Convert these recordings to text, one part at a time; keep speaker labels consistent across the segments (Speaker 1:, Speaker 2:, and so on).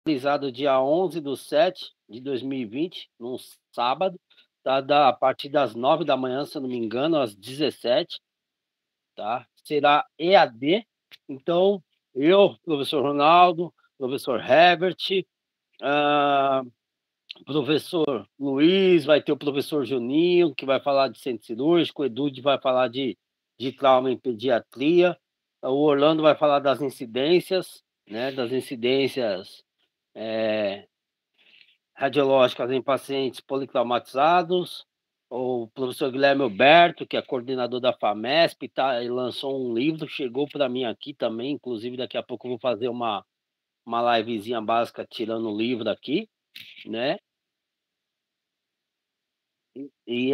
Speaker 1: realizado dia 11/7 de 2020, num sábado, tá? A partir das 9 da manhã, se eu não me engano, às 17, tá? Será EAD. Então, eu, professor Ronaldo, professor Herbert, professor Luiz, vai ter o professor Juninho, que vai falar de centro cirúrgico, o Edu vai falar de trauma em pediatria, o Orlando vai falar das incidências, né, das incidências radiológicas em pacientes politraumatizados, o professor Guilherme Alberto, que é coordenador da FAMESP, tá, ele lançou um livro, chegou para mim aqui também, inclusive daqui a pouco eu vou fazer uma livezinha básica tirando o livro aqui, né? E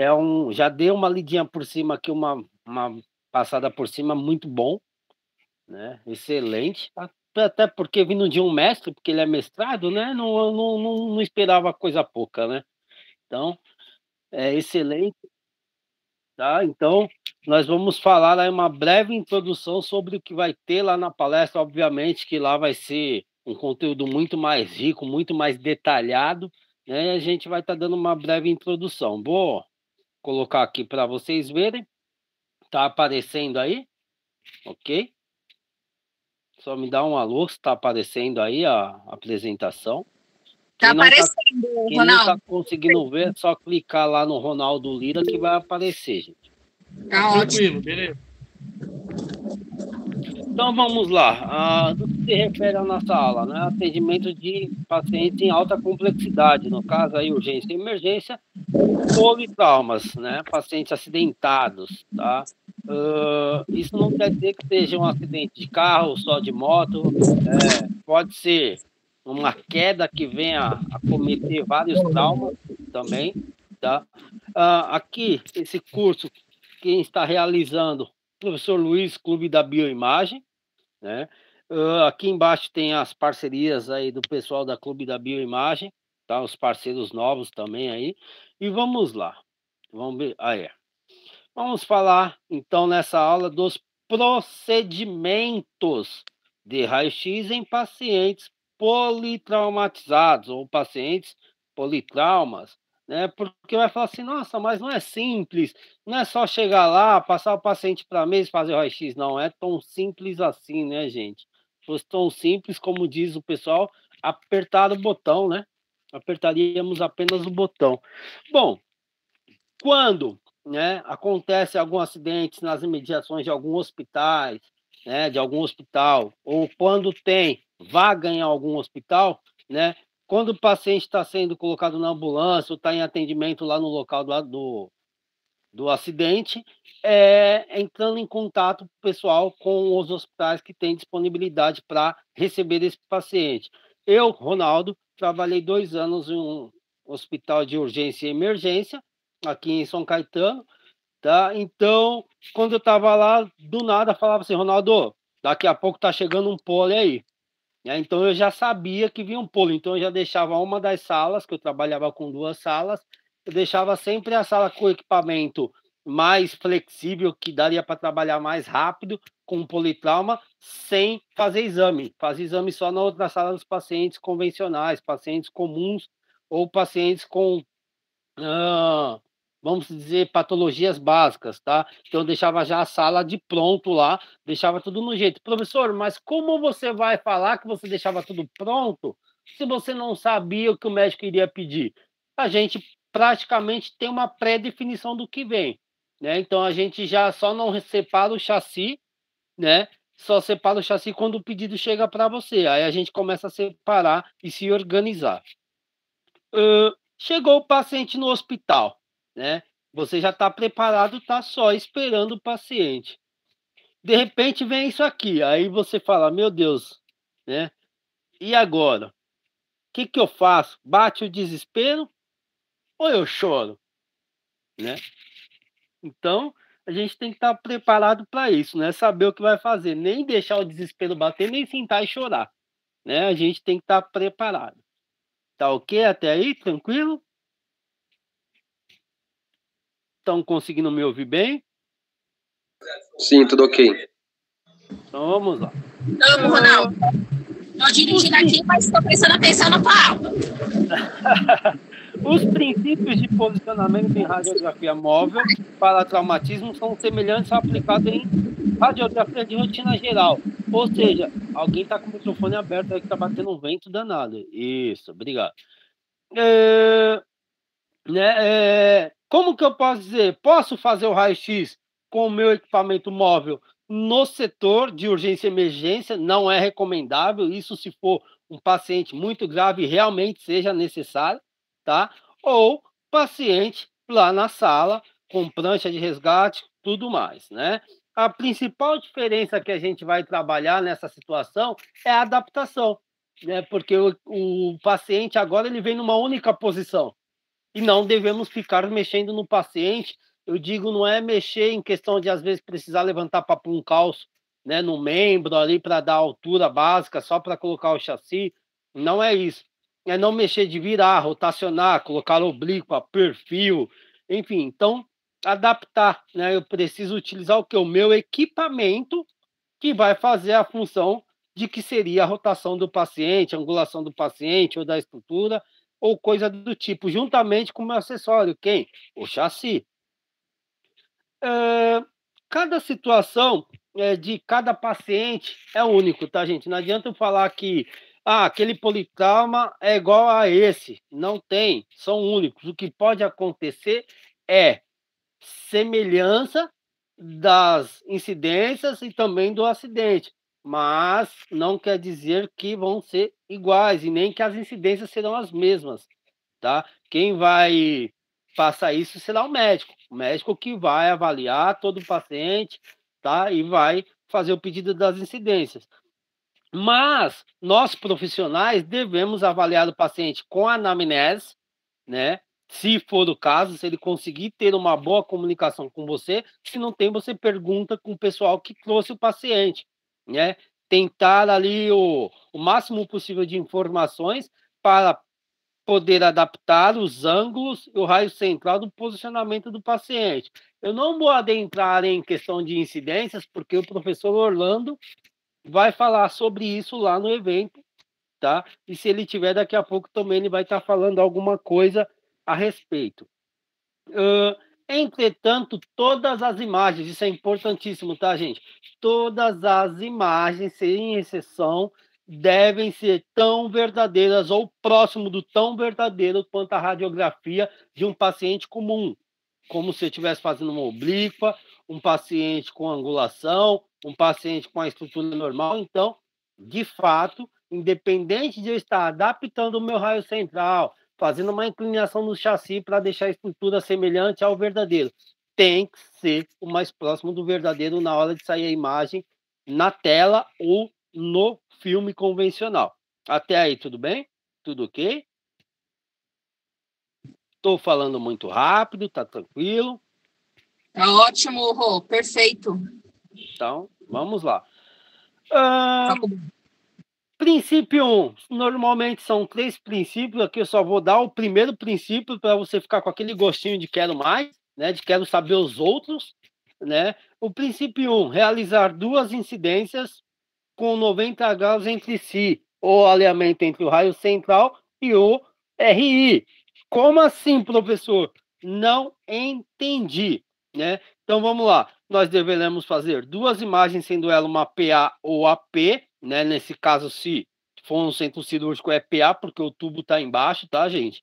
Speaker 1: já deu uma lidinha por cima aqui, uma passada por cima muito bom, né? Excelente. Até porque vindo de um mestre, porque ele é mestrado, né? Não esperava coisa pouca, né? Então, é excelente, tá? Então, nós vamos falar aí uma breve introdução sobre o que vai ter lá na palestra, obviamente que lá vai ser um conteúdo muito mais rico, muito mais detalhado, né? E a gente vai estar dando uma breve introdução. Vou colocar aqui para vocês verem. Tá aparecendo aí? Ok? Só me dá um alô se está aparecendo aí a apresentação.
Speaker 2: Tá aparecendo,
Speaker 1: quem não
Speaker 2: Ronaldo.
Speaker 1: está conseguindo ver, é só clicar lá no Ronaldo Lira que vai aparecer, gente.
Speaker 2: Tá
Speaker 3: Tranquilo, beleza.
Speaker 1: Então vamos lá. Do que se refere à nossa aula, né? Atendimento de pacientes em alta complexidade, no caso aí urgência e emergência, politraumas, né? Pacientes acidentados, tá? Isso não quer dizer que seja um acidente de carro, só de moto, pode ser uma queda que venha a cometer vários traumas também, tá? Aqui, esse curso, quem está realizando, professor Luiz, Clube da Bioimagem, né? Aqui embaixo tem as parcerias aí do pessoal da Clube da Bioimagem, tá? Os parceiros novos também aí. E vamos lá. Vamos ver. Vamos falar, então, nessa aula dos procedimentos de raio-x em pacientes politraumatizados ou pacientes politraumas, né? Porque vai falar assim, nossa, mas não é simples, não é só chegar lá, passar o paciente para a mesa e fazer o raio-x, não é tão simples assim, né, gente? Se fosse tão simples, como diz o pessoal, apertar o botão, né? Apertaríamos apenas o botão. Bom, quando, né, acontece algum acidente nas imediações de algum hospitais, né, de algum hospital, ou quando tem vaga em algum hospital, né, quando o paciente está sendo colocado na ambulância ou está em atendimento lá no local do acidente, entrando em contato pessoal com os hospitais que têm disponibilidade para receber esse paciente. Eu, Ronaldo, trabalhei 2 anos em um hospital de urgência e emergência, aqui em São Caetano, tá? Então, quando eu estava lá, do nada falava assim, Ronaldo, daqui a pouco tá chegando um pole aí. Então eu já sabia que vinha um pole, então eu já deixava uma das salas, que eu trabalhava com 2 salas, eu deixava sempre a sala com equipamento mais flexível, que daria para trabalhar mais rápido, com politrauma, sem fazer exame. Fazia exame só na outra sala dos pacientes convencionais, pacientes comuns ou pacientes com vamos dizer, patologias básicas, tá? Então, eu deixava já a sala de pronto lá, deixava tudo no jeito. Professor, mas como você vai falar que você deixava tudo pronto se você não sabia o que o médico iria pedir? A gente praticamente tem uma pré-definição do que vem, né? Então, a gente já só não separa o chassi, né? Só separa o chassi quando o pedido chega para você. Aí a gente começa a separar e se organizar. Chegou o paciente no hospital, né? Você já está preparado, está só esperando o paciente. De repente vem isso aqui, aí você fala, meu Deus, né? E agora? O que eu faço? Bate o desespero ou eu choro, né? Então, a gente tem que estar preparado para isso, né? Saber o que vai fazer, nem deixar o desespero bater, nem sentar e chorar, né? A gente tem que estar preparado. Tá ok até aí? Tranquilo? Estão conseguindo me ouvir bem?
Speaker 4: Sim, tudo ok.
Speaker 1: Então vamos lá.
Speaker 2: Vamos, Ronaldo. Estou dirigindo aqui, mas estou prestando atenção na tua aula.
Speaker 1: Os princípios de posicionamento em radiografia móvel para traumatismo são semelhantes ao aplicado em radiografia de rotina geral. Ou seja, alguém está com o microfone aberto aí que está batendo um vento danado. Isso, obrigado. Como que eu posso dizer? Posso fazer o raio-x com o meu equipamento móvel no setor de urgência e emergência? Não é recomendável, isso se for um paciente muito grave e realmente seja necessário, tá? Ou paciente lá na sala, com prancha de resgate, tudo mais, né? A principal diferença que a gente vai trabalhar nessa situação é a adaptação, né? Porque o paciente agora ele vem numa única posição, e não devemos ficar mexendo no paciente. Eu digo, não é mexer em questão de, às vezes, precisar levantar para pôr um calço, né, no membro ali para dar a altura básica, só para colocar o chassi. Não é isso. É não mexer de virar, rotacionar, colocar oblíqua, perfil, enfim. Então, adaptar, né? Eu preciso utilizar o que? O meu equipamento que vai fazer a função de que seria a rotação do paciente, a angulação do paciente ou da estrutura, ou coisa do tipo, juntamente com o meu acessório. Quem? O chassi. Cada situação de cada paciente é único, tá, gente? Não adianta eu falar que aquele politrauma é igual a esse. Não tem, são únicos. O que pode acontecer é semelhança das incidências e também do acidente, mas não quer dizer que vão ser iguais e nem que as incidências serão as mesmas, tá? Quem vai passar isso será o médico que vai avaliar todo o paciente, tá? E vai fazer o pedido das incidências. Mas nós profissionais devemos avaliar o paciente com anamnese, né? Se for o caso, se ele conseguir ter uma boa comunicação com você, se não tem, você pergunta com o pessoal que trouxe o paciente, né? Tentar ali o máximo possível de informações para poder adaptar os ângulos e o raio central do posicionamento do paciente. Eu não vou adentrar em questão de incidências, porque o professor Orlando vai falar sobre isso lá no evento, tá? E se ele tiver daqui a pouco também ele vai estar falando alguma coisa a respeito. Entretanto, todas as imagens, isso é importantíssimo, tá, gente? Todas as imagens, sem exceção, devem ser tão verdadeiras ou próximo do tão verdadeiro quanto a radiografia de um paciente comum, como se eu estivesse fazendo uma oblíqua, um paciente com angulação, um paciente com a estrutura normal. Então, de fato, independente de eu estar adaptando o meu raio central, fazendo uma inclinação no chassi para deixar a estrutura semelhante ao verdadeiro, tem que ser o mais próximo do verdadeiro na hora de sair a imagem na tela ou no filme convencional. Até aí, tudo bem? Tudo ok? Estou falando muito rápido, tá tranquilo?
Speaker 2: Tá ótimo, Rô, perfeito.
Speaker 1: Então, vamos lá. Princípio 1. Normalmente são 3 princípios. Aqui eu só vou dar o primeiro princípio para você ficar com aquele gostinho de quero mais, né? De quero saber os outros, né? O princípio 1. Realizar 2 incidências com 90 graus entre si, o alinhamento entre o raio central e o RI. Como assim, professor? Não entendi, né? Então vamos lá. Nós deveremos fazer 2 imagens, sendo ela uma PA ou AP, né? Nesse caso, se for um centro cirúrgico, é PA, porque o tubo está embaixo, tá, gente?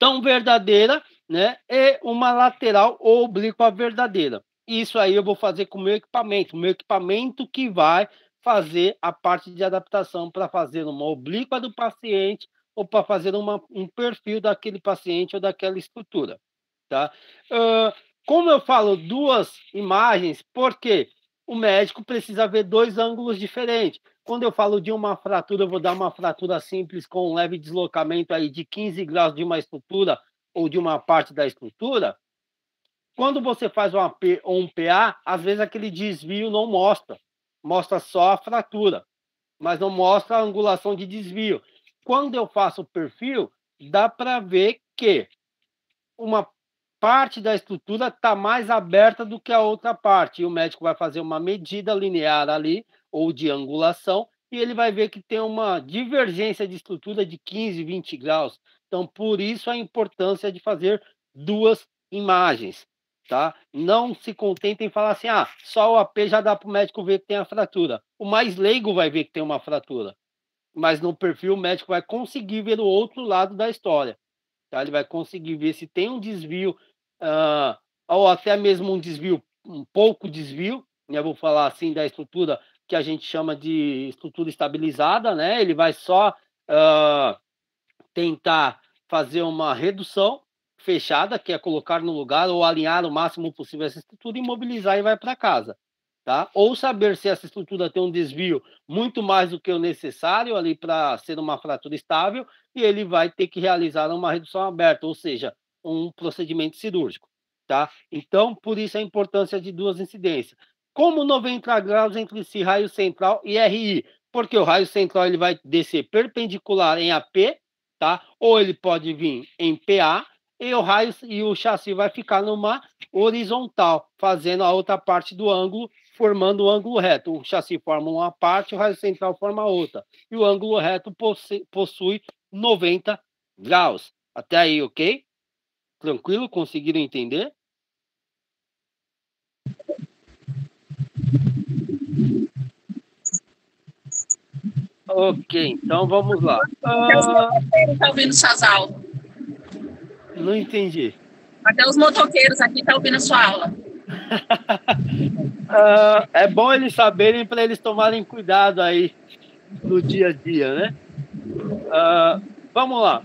Speaker 1: Tão verdadeira, né? E uma lateral ou oblíqua verdadeira. Isso aí eu vou fazer com o meu equipamento que vai fazer a parte de adaptação para fazer uma oblíqua do paciente ou para fazer um perfil daquele paciente ou daquela estrutura, tá? Como eu falo 2 imagens, porque o médico precisa ver 2 ângulos diferentes. Quando eu falo de uma fratura, eu vou dar uma fratura simples com um leve deslocamento aí de 15 graus de uma estrutura ou de uma parte da estrutura. Quando você faz um AP ou um PA, às vezes aquele desvio não mostra. Mostra só a fratura, mas não mostra a angulação de desvio. Quando eu faço o perfil, dá para ver que uma parte da estrutura está mais aberta do que a outra parte. E o médico vai fazer uma medida linear ali, ou de angulação, e ele vai ver que tem uma divergência de estrutura de 15, 20 graus. Então, por isso a importância de fazer 2 imagens, tá? Não se contentem em falar assim, só o AP já dá para o médico ver que tem a fratura. O mais leigo vai ver que tem uma fratura, mas no perfil o médico vai conseguir ver o outro lado da história, tá? Ele vai conseguir ver se tem um desvio, ou até mesmo um desvio, um pouco desvio, né? Vou falar assim da estrutura que a gente chama de estrutura estabilizada, né? Ele vai só tentar fazer uma redução fechada, que é colocar no lugar ou alinhar o máximo possível essa estrutura, imobilizar e vai para casa, tá? Ou saber se essa estrutura tem um desvio muito mais do que o necessário ali para ser uma fratura estável, e ele vai ter que realizar uma redução aberta, ou seja, um procedimento cirúrgico, tá? Então, por isso a importância de 2 incidências. Como 90 graus entre si, raio central e RI? Porque o raio central ele vai descer perpendicular em AP, tá? Ou ele pode vir em PA, e o raio e o chassi vai ficar numa horizontal, fazendo a outra parte do ângulo, formando o ângulo reto. O chassi forma uma parte, o raio central forma outra. E o ângulo reto possui 90 graus. Até aí, ok? Tranquilo? Conseguiram entender? Ok, então vamos lá.
Speaker 2: Até os motoqueiros estão ouvindo suas aulas.
Speaker 1: Não entendi.
Speaker 2: Até os motoqueiros aqui estão ouvindo sua aula.
Speaker 1: É bom eles saberem para eles tomarem cuidado aí no dia a dia, né? Vamos lá.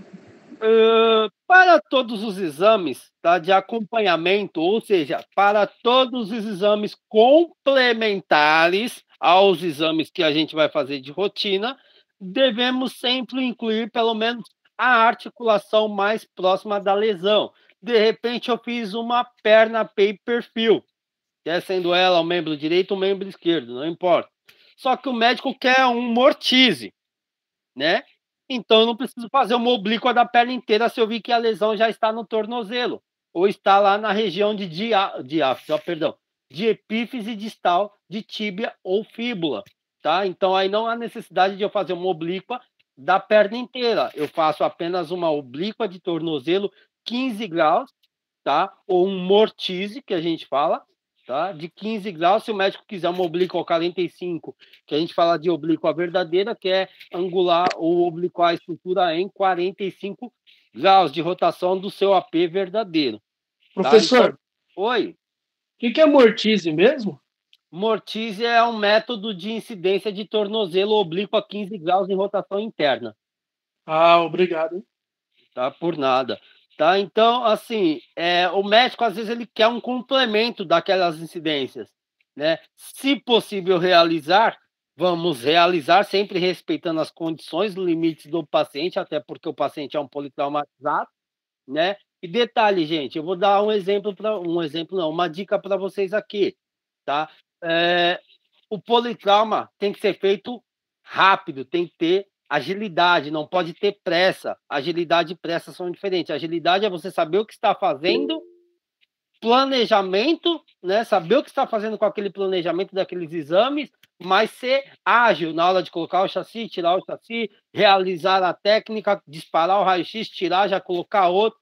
Speaker 1: Para todos os exames, tá, de acompanhamento, ou seja, para todos os exames complementares aos exames que a gente vai fazer de rotina, devemos sempre incluir pelo menos a articulação mais próxima da lesão. De repente, eu fiz uma perna paper fill, quer sendo ela o membro direito ou o membro esquerdo, não importa. Só que o médico quer um mortize, né? Então eu não preciso fazer uma oblíqua da perna inteira se eu vi que a lesão já está no tornozelo ou está lá na região de epífise distal de tíbia ou fíbula, tá? Então aí não há necessidade de eu fazer uma oblíqua da perna inteira. Eu faço apenas uma oblíqua de tornozelo 15 graus, tá? Ou um mortize, que a gente fala, tá? De 15 graus, se o médico quiser uma oblíqua 45, que a gente fala de oblíqua verdadeira, que é angular ou obliquar a estrutura em 45 graus de rotação do seu AP verdadeiro.
Speaker 3: Professor,
Speaker 1: tá? Então, oi.
Speaker 3: O que é mortize mesmo?
Speaker 1: Mortize é um método de incidência de tornozelo oblíquo a 15 graus em rotação interna.
Speaker 3: Obrigado.
Speaker 1: Tá? Por nada. Tá? Então, assim, o médico, às vezes, ele quer um complemento daquelas incidências, né? Se possível realizar, vamos realizar, sempre respeitando as condições, limites do paciente, até porque o paciente é um politraumatizado, né? E detalhe, gente, eu vou dar uma dica para vocês aqui, tá? O politrauma tem que ser feito rápido, tem que ter agilidade, não pode ter pressa. Agilidade e pressa são diferentes. Agilidade é você saber o que está fazendo, planejamento, né? Saber o que está fazendo com aquele planejamento daqueles exames, mas ser ágil na hora de colocar o chassi, tirar o chassi, realizar a técnica, disparar o raio-x, tirar, já colocar outro,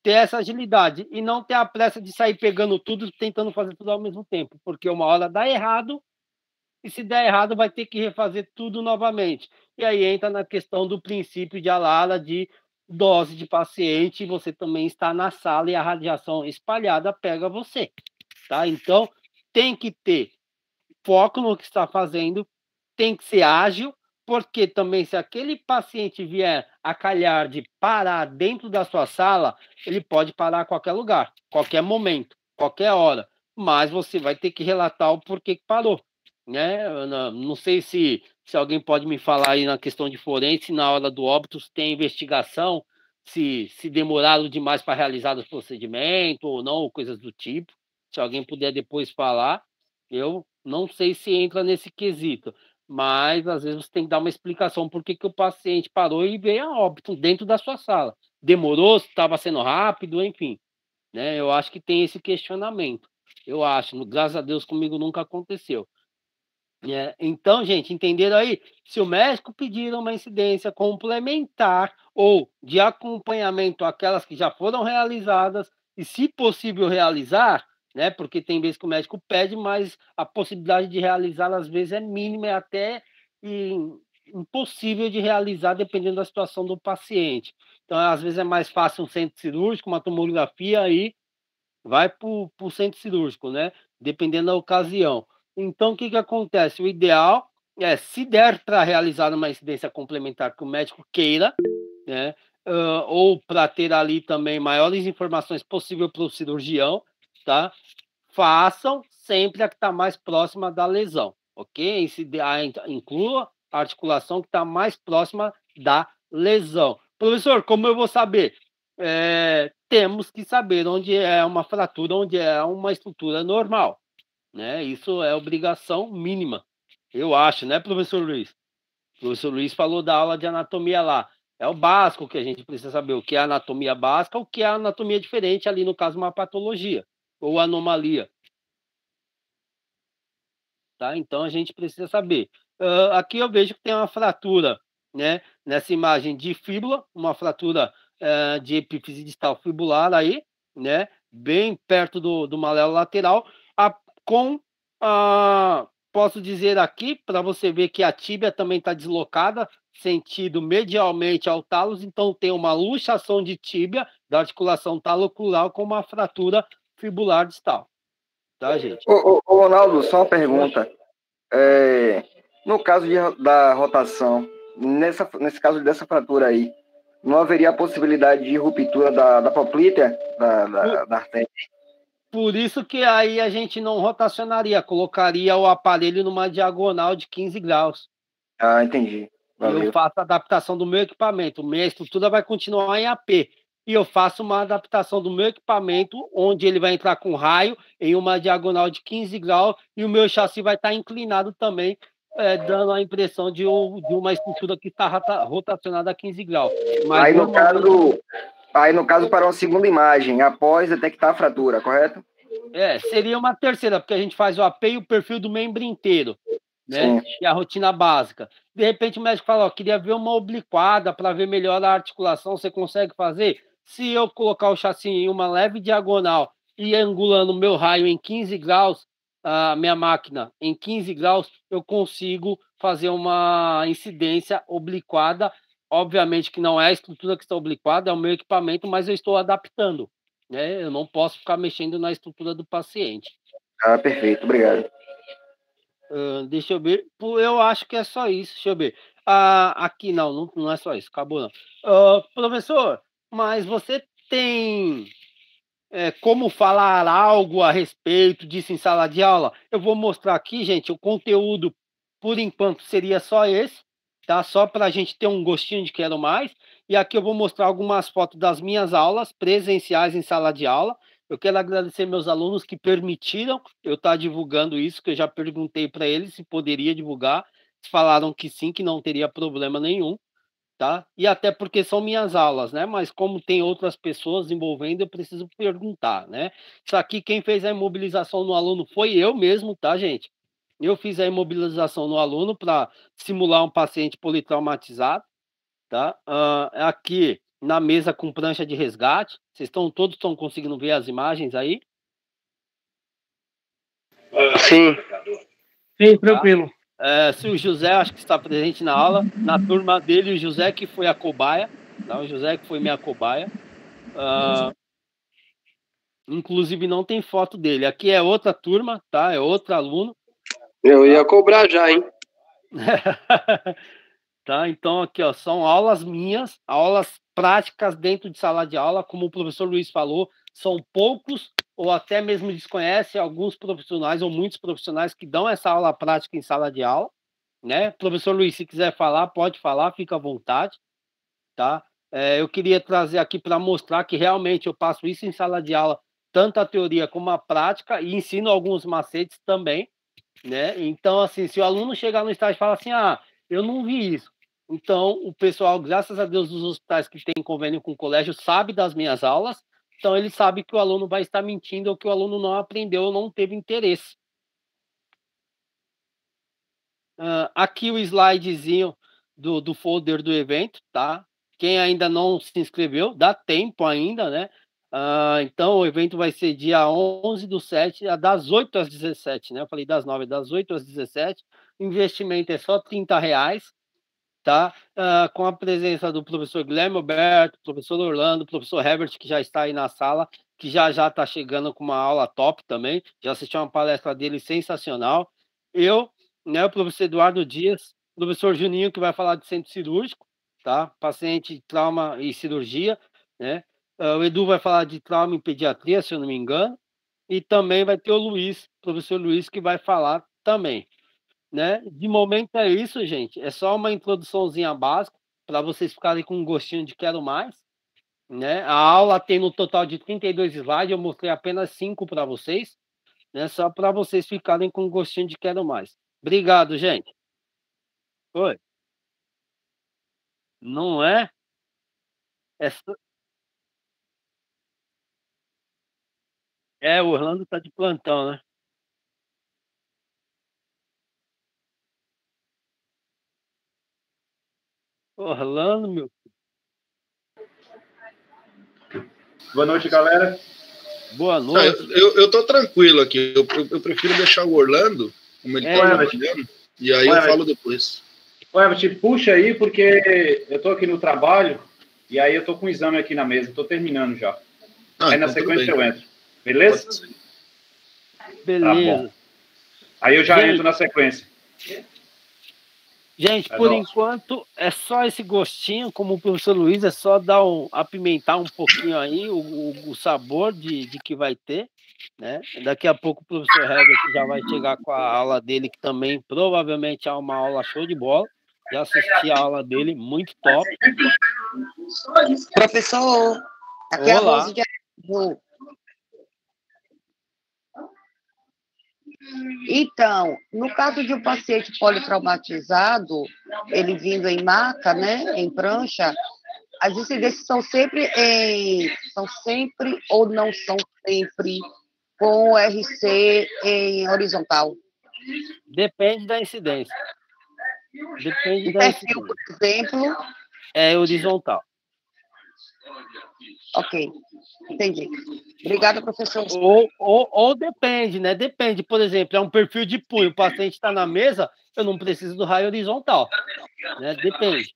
Speaker 1: ter essa agilidade e não ter a pressa de sair pegando tudo, tentando fazer tudo ao mesmo tempo, porque uma hora dá errado, e se der errado, vai ter que refazer tudo novamente. E aí entra na questão do princípio de Alara de dose de paciente, você também está na sala e a radiação espalhada pega você, tá? Então, tem que ter foco no que está fazendo, tem que ser ágil, porque também se aquele paciente vier a calhar de parar dentro da sua sala, ele pode parar a qualquer lugar, qualquer momento, qualquer hora, mas você vai ter que relatar o porquê que parou, né? Eu não sei se alguém pode me falar aí na questão de forense, na hora do óbito, se tem investigação, se demoraram demais para realizar o procedimento ou não, ou coisas do tipo. Se alguém puder depois falar, eu não sei se entra nesse quesito, mas às vezes você tem que dar uma explicação por que o paciente parou e veio a óbito dentro da sua sala. Demorou, se estava sendo rápido, enfim, né? Eu acho que tem esse questionamento. Eu acho, graças a Deus comigo nunca aconteceu. Então, gente, entenderam aí? Se o médico pedir uma incidência complementar ou de acompanhamento àquelas que já foram realizadas, e se possível realizar, né? Porque tem vezes que o médico pede, mas a possibilidade de realizar às vezes é mínima, é até impossível de realizar dependendo da situação do paciente. Então, às vezes é mais fácil um centro cirúrgico, uma tomografia aí vai para o centro cirúrgico, né? Dependendo da ocasião. Então, o que, que acontece? O ideal é, se der para realizar uma incidência complementar que o médico queira, né? Ou para ter ali também maiores informações possível para o cirurgião, tá? Façam sempre a que está mais próxima da lesão, ok? Inclua a articulação que está mais próxima da lesão. Professor, como eu vou saber? Temos que saber onde é uma fratura, onde é uma estrutura normal, né? Isso é obrigação mínima, eu acho, né, professor Luiz? O professor Luiz falou da aula de anatomia lá. É o básico que a gente precisa saber, o que é anatomia básica, o que é anatomia diferente, ali no caso, uma patologia ou anomalia, tá? Então a gente precisa saber. Aqui eu vejo que tem uma fratura, né? Nessa imagem de fíbula, uma fratura de epífise distal fibular aí, né? Bem perto do maléolo lateral, com posso dizer aqui, para você ver que a tíbia também está deslocada, sentido medialmente ao talos, então tem uma luxação de tíbia da articulação talocrural com uma fratura fibular distal. Tá, gente?
Speaker 4: Ô, Ronaldo, só uma pergunta. No caso da rotação, nesse caso dessa fratura aí, não haveria a possibilidade de ruptura da poplítea, da artéria?
Speaker 1: Por isso que aí a gente não rotacionaria, colocaria o aparelho numa diagonal de 15 graus.
Speaker 4: Ah, entendi. Valeu.
Speaker 1: Eu faço a adaptação do meu equipamento. Minha estrutura vai continuar em AP. E eu faço uma adaptação do meu equipamento, onde ele vai entrar com raio em uma diagonal de 15 graus e o meu chassi vai estar inclinado também, dando a impressão de uma estrutura que está rotacionada a 15 graus. Mas
Speaker 4: aí, no caso, para uma segunda imagem, após detectar a fratura, correto?
Speaker 1: Seria uma terceira, porque a gente faz o AP e o perfil do membro inteiro, né? E a rotina básica. De repente o médico fala, queria ver uma obliquada para ver melhor a articulação, você consegue fazer? Se eu colocar o chassi em uma leve diagonal e angulando o meu raio em 15 graus, a minha máquina em 15 graus, eu consigo fazer uma incidência obliquada. Obviamente que não é a estrutura que está obliquada, é o meu equipamento, mas eu estou adaptando, né? Eu não posso ficar mexendo na estrutura do paciente.
Speaker 4: Ah, perfeito, obrigado.
Speaker 1: Deixa eu ver. Eu acho que é só isso. Deixa eu ver. Aqui não é só isso. Acabou não. Professor, mas você tem como falar algo a respeito disso em sala de aula? Eu vou mostrar aqui, gente, o conteúdo, por enquanto, seria só esse, tá? Só para a gente ter um gostinho de quero mais. E aqui eu vou mostrar algumas fotos das minhas aulas presenciais em sala de aula. Eu quero agradecer meus alunos que permitiram eu estar divulgando isso, que eu já perguntei para eles se poderia divulgar. Eles falaram que sim, que não teria problema nenhum, tá? E até porque são minhas aulas, né? Mas como tem outras pessoas envolvendo, eu preciso perguntar, né? Isso aqui, quem fez a imobilização no aluno foi eu mesmo, tá, gente? Eu fiz a imobilização no aluno para simular um paciente politraumatizado, tá? Aqui na mesa com prancha de resgate. Vocês todos estão conseguindo ver as imagens aí?
Speaker 4: Sim.
Speaker 3: Sim, tranquilo.
Speaker 1: Se o José, acho que está presente na aula, na turma dele, o José que foi a cobaia, tá? O José que foi minha cobaia. Inclusive não tem foto dele. Aqui é outra turma, tá? É outro aluno.
Speaker 4: Eu ia cobrar já, hein?
Speaker 1: Tá? Então aqui, ó, são aulas minhas, aulas práticas dentro de sala de aula, como o professor Luiz falou, são poucos ou até mesmo desconhece alguns profissionais ou muitos profissionais que dão essa aula prática em sala de aula, né? Professor Luiz, se quiser falar, pode falar, fica à vontade, tá? Eu queria trazer aqui para mostrar que realmente eu passo isso em sala de aula, tanto a teoria como a prática, e ensino alguns macetes também, né? Então, assim, se o aluno chegar no estágio e falar assim, eu não vi isso. Então, o pessoal, graças a Deus, dos hospitais que têm convênio com o colégio, sabe das minhas aulas, então ele sabe que o aluno vai estar mentindo ou que o aluno não aprendeu ou não teve interesse. Aqui o slidezinho do folder do evento, tá? Quem ainda não se inscreveu, dá tempo ainda, né? Então, o evento vai ser dia 11/7, das 8 às 17, né? Eu falei das 9, das 8 às 17. O investimento é só R$30, tá? Com a presença do professor Guilherme Alberto, professor Orlando, professor Herbert, que já está aí na sala, que já está chegando com uma aula top também. Já assisti uma palestra dele sensacional. Eu, né, o professor Eduardo Dias, professor Juninho, que vai falar de centro cirúrgico, tá? Paciente, trauma e cirurgia, né? O Edu vai falar de trauma e pediatria, se eu não me engano. E também vai ter o Luiz, professor Luiz, que vai falar também, né? De momento é isso, gente. É só uma introduçãozinha básica para vocês ficarem com um gostinho de quero mais, né? A aula tem no total de 32 slides, eu mostrei apenas 5 para vocês, né? Só para vocês ficarem com um gostinho de quero mais. Obrigado, gente. Oi. Não é? O Orlando tá de plantão, né? Orlando, meu.
Speaker 5: Boa noite, galera.
Speaker 1: Boa noite.
Speaker 6: Eu tô tranquilo aqui. Eu prefiro deixar o Orlando, como ele tá trabalhando, e aí eu falo depois.
Speaker 5: Everett, puxa aí, porque eu tô aqui no trabalho e aí eu tô com o exame aqui na mesa. Tô terminando já. Aí na sequência eu entro. Beleza?
Speaker 1: Beleza.
Speaker 5: Tá, aí eu já entro na sequência.
Speaker 1: Gente, por enquanto é só esse gostinho, como o professor Luiz, é só apimentar um pouquinho aí o sabor de que vai ter, né? Daqui a pouco o professor Herbert já vai chegar com a aula dele, que também provavelmente é uma aula show de bola. Já assisti a aula dele, muito top.
Speaker 7: Professor, aqui é a Rose de Aracaju. Então, no caso de um paciente politraumatizado, ele vindo em maca, né, em prancha, as incidências são sempre ou não são sempre com o RC em horizontal?
Speaker 1: Depende da incidência. Depende da
Speaker 7: perfil, por exemplo,
Speaker 1: é horizontal.
Speaker 7: Ok, entendi. Obrigada, professor.
Speaker 1: Ou depende, né? Depende. Por exemplo, é um perfil de punho, o paciente está na mesa, eu não preciso do raio horizontal. Né? Depende.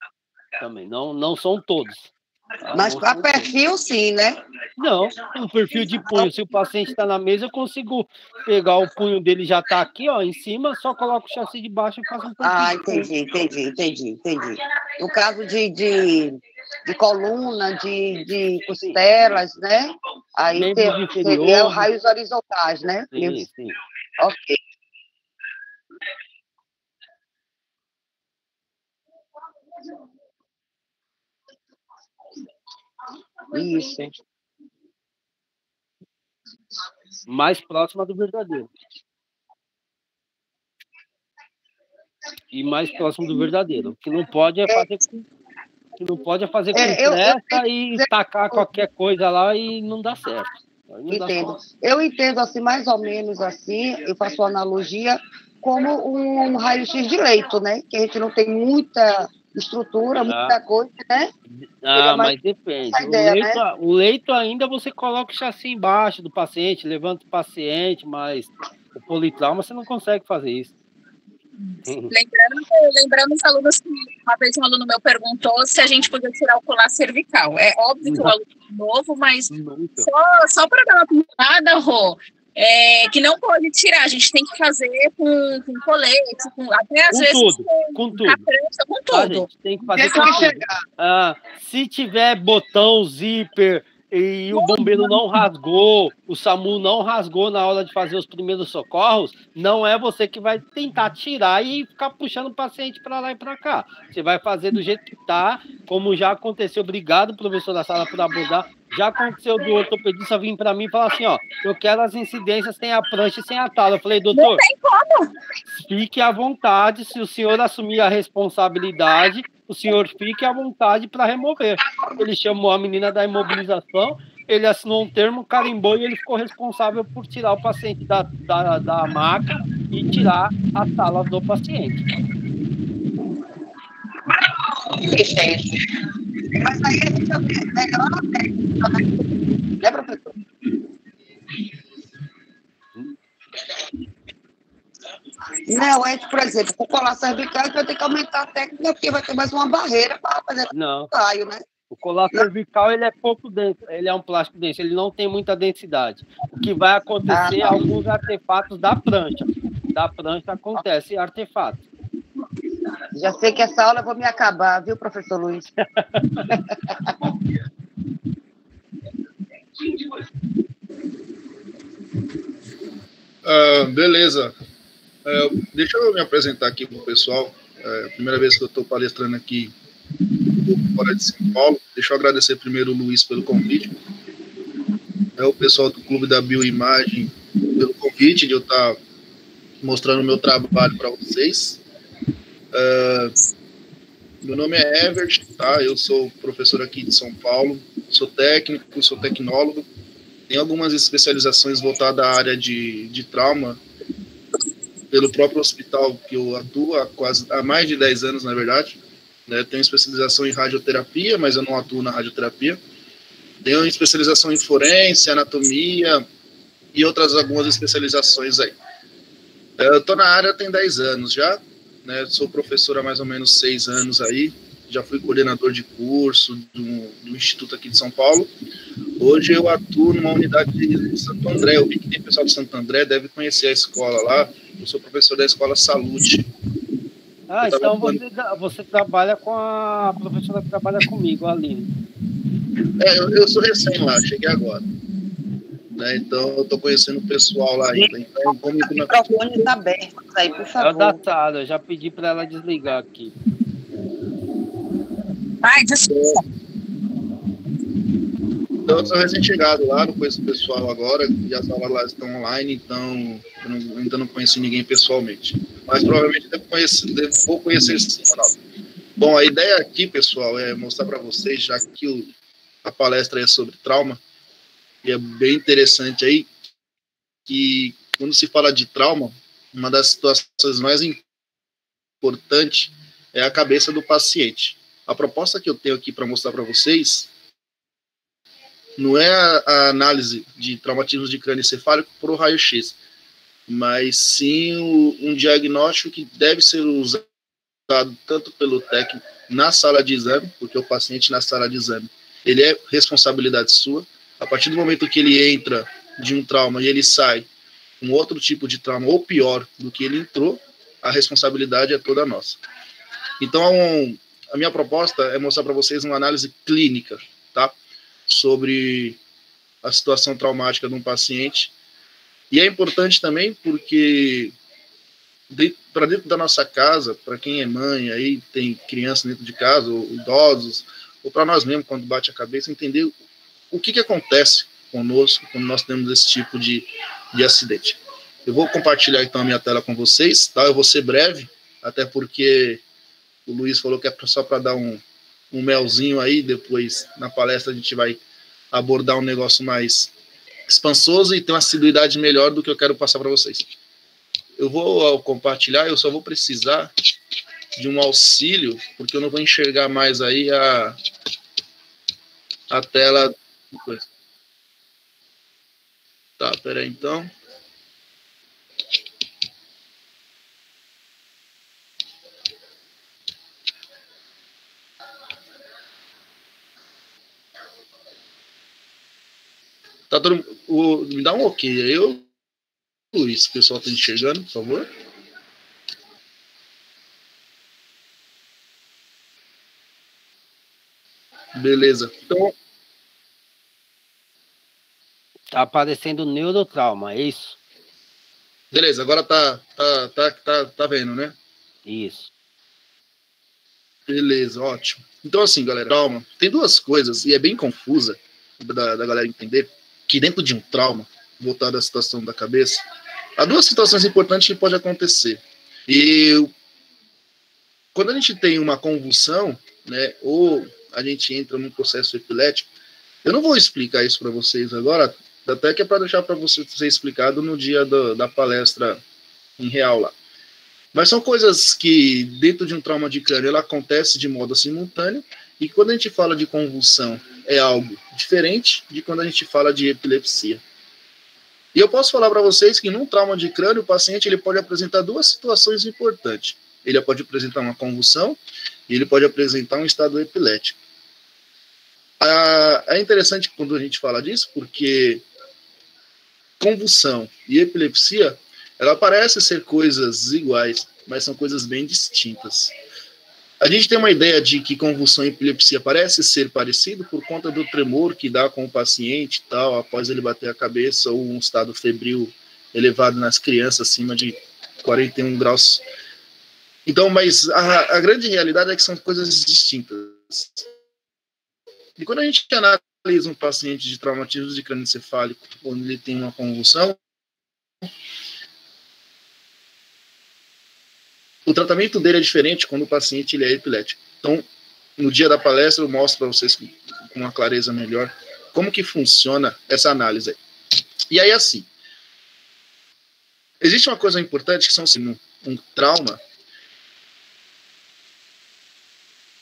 Speaker 1: Também, não são todos. Tá?
Speaker 7: Mas para perfil, sim, né?
Speaker 1: Não, um perfil de punho, se o paciente está na mesa, eu consigo pegar o punho dele, já está aqui, ó, em cima, só coloco o chassi de baixo e faço um perfil.
Speaker 7: Entendi. No caso de coluna, de costelas, né? Aí seria os raios horizontais, né?
Speaker 1: Sim.
Speaker 7: Ok. Isso.
Speaker 1: Mais próxima do verdadeiro. E mais próximo do verdadeiro. O que não pode é fazer com pressa e tacar qualquer coisa lá e não dá certo.
Speaker 7: Entendo. Eu entendo assim, mais ou menos assim, eu faço uma analogia como um raio-x de leito, né? Que a gente não tem muita estrutura, muita coisa, né?
Speaker 1: Mas depende. O leito ainda você coloca o chassi embaixo do paciente, levanta o paciente, mas o politrauma você não consegue fazer isso.
Speaker 2: Lembrando os alunos que uma vez um aluno meu perguntou se a gente podia tirar o colar cervical. É óbvio que o aluno é novo, mas só para dar uma pintada, Rô, que não pode tirar, a gente tem que fazer com colete, até às vezes
Speaker 1: com tudo.
Speaker 2: Prancha, com tudo.
Speaker 1: Gente, tem que fazer com tudo. Se tiver botão, zíper, e o bombeiro não rasgou, o SAMU não rasgou na hora de fazer os primeiros socorros, não é você que vai tentar tirar e ficar puxando o paciente para lá e para cá. Você vai fazer do jeito que tá, como já aconteceu. Obrigado, professor da sala, por abordar. Já aconteceu do ortopedista vir para mim e falar assim, ó, eu quero as incidências sem a prancha e sem a tala. Eu falei, doutor,
Speaker 2: não tem como.
Speaker 1: Fique à vontade, se o senhor assumir a responsabilidade, o senhor fique à vontade para remover. Ele chamou a menina da imobilização, ele assinou um termo, carimbou e ele ficou responsável por tirar o paciente da maca e tirar as salas do paciente.
Speaker 7: Mas aí a gente melhora a técnica, né, professor? Não, por exemplo, com colar cervical, a gente vai ter que aumentar a técnica, porque vai ter mais uma barreira para fazer
Speaker 1: o
Speaker 7: ensaio, né?
Speaker 1: O colar cervical, ele é pouco denso, ele é um plástico denso, ele não tem muita densidade. O que vai acontecer é alguns artefatos da prancha. Da prancha acontece artefato.
Speaker 7: Já sei que essa aula eu vou me acabar, viu, professor Luiz?
Speaker 6: Beleza. Deixa eu me apresentar aqui para o pessoal. Primeira vez que eu estou palestrando aqui fora de São Paulo. Deixa eu agradecer primeiro o Luiz pelo convite. O pessoal do Clube da Bioimagem pelo convite de eu estar mostrando o meu trabalho para vocês. Meu nome é Evert, tá? Eu sou professor aqui de São Paulo, sou técnico, sou tecnólogo, tenho algumas especializações voltadas à área de trauma, pelo próprio hospital que eu atuo há mais de 10 anos, na verdade. Né? Tenho especialização em radioterapia, mas eu não atuo na radioterapia. Tenho especialização em forense, anatomia e algumas especializações aí. Eu estou na área tem 10 anos já, né? Sou professor há mais ou menos 6 anos aí, já fui coordenador de curso do Instituto aqui de São Paulo. Hoje eu atuo numa unidade de Santo André. Eu vi que tem pessoal de Santo André, deve conhecer a escola lá. Eu sou professor da Escola Salute.
Speaker 1: Então você trabalha com a professora que trabalha comigo, a Aline.
Speaker 6: Eu sou recém lá, cheguei agora. Né, então eu estou conhecendo o pessoal lá ainda. Então,
Speaker 7: o microfone está aberto, aí, por favor.
Speaker 1: É o da Sara, eu já pedi para ela desligar aqui.
Speaker 2: Ai, desculpa.
Speaker 6: Então, eu sou recém-chegado lá, não conheço o pessoal agora, e as aulas lá estão online, então eu ainda não conheci ninguém pessoalmente. Mas provavelmente vou conhecer sim, Ronaldo. Bom, a ideia aqui, pessoal, é mostrar para vocês, já que a palestra é sobre trauma, e é bem interessante aí, que quando se fala de trauma, uma das situações mais importantes é a cabeça do paciente. A proposta que eu tenho aqui para mostrar para vocês não é a análise de traumatismos de crânio encefálico por raio-x, mas sim um diagnóstico que deve ser usado tanto pelo técnico na sala de exame, porque o paciente na sala de exame, ele é responsabilidade sua. A partir do momento que ele entra de um trauma e ele sai com outro tipo de trauma, ou pior do que ele entrou, a responsabilidade é toda nossa. Então, a minha proposta é mostrar para vocês uma análise clínica, tá? Sobre a situação traumática de um paciente. E é importante também porque para dentro da nossa casa, para quem é mãe, aí tem criança dentro de casa, ou idosos, ou para nós mesmos, quando bate a cabeça, entender o que acontece conosco quando nós temos esse tipo de acidente. Eu vou compartilhar então a minha tela com vocês, tá? Eu vou ser breve, até porque o Luiz falou que é só para dar um melzinho aí, depois na palestra a gente vai abordar um negócio mais expansoso e ter uma assiduidade melhor do que eu quero passar para vocês. Eu vou compartilhar, eu só vou precisar de um auxílio, porque eu não vou enxergar mais aí a tela. Tá, peraí então. Tá todo me dá um ok aí, Luiz, o pessoal tá enxergando, por favor. Beleza. Então,
Speaker 1: tá aparecendo neurotrauma, é isso?
Speaker 6: Beleza, agora tá vendo, né?
Speaker 1: Isso.
Speaker 6: Beleza, ótimo. Então, assim, galera, trauma. Tem duas coisas, e é bem confusa da galera entender, que dentro de um trauma, voltado à situação da cabeça, há duas situações importantes que podem acontecer. E quando a gente tem uma convulsão, né, ou a gente entra num processo epilético, eu não vou explicar isso para vocês agora, até que é para deixar para você ser explicado no dia da palestra em real lá. Mas são coisas que, dentro de um trauma de crânio, ela acontece de modo simultâneo, e quando a gente fala de convulsão, é algo diferente de quando a gente fala de epilepsia. E eu posso falar para vocês que num trauma de crânio, o paciente ele pode apresentar duas situações importantes. Ele pode apresentar uma convulsão e ele pode apresentar um estado epilético. É interessante quando a gente fala disso, porque convulsão e epilepsia, ela parece ser coisas iguais, mas são coisas bem distintas. A gente tem uma ideia de que convulsão e epilepsia parece ser parecido por conta do tremor que dá com o paciente e tal, após ele bater a cabeça, ou um estado febril elevado nas crianças acima de 41 graus. Então, mas a grande realidade é que são coisas distintas. E quando a gente analisa um paciente de traumatismo de crânio encefálico, onde ele tem uma convulsão, o tratamento dele é diferente quando o paciente ele é epilético. Então, no dia da palestra, eu mostro para vocês com uma clareza melhor como que funciona essa análise aí. E aí, assim, existe uma coisa importante que são assim, um trauma.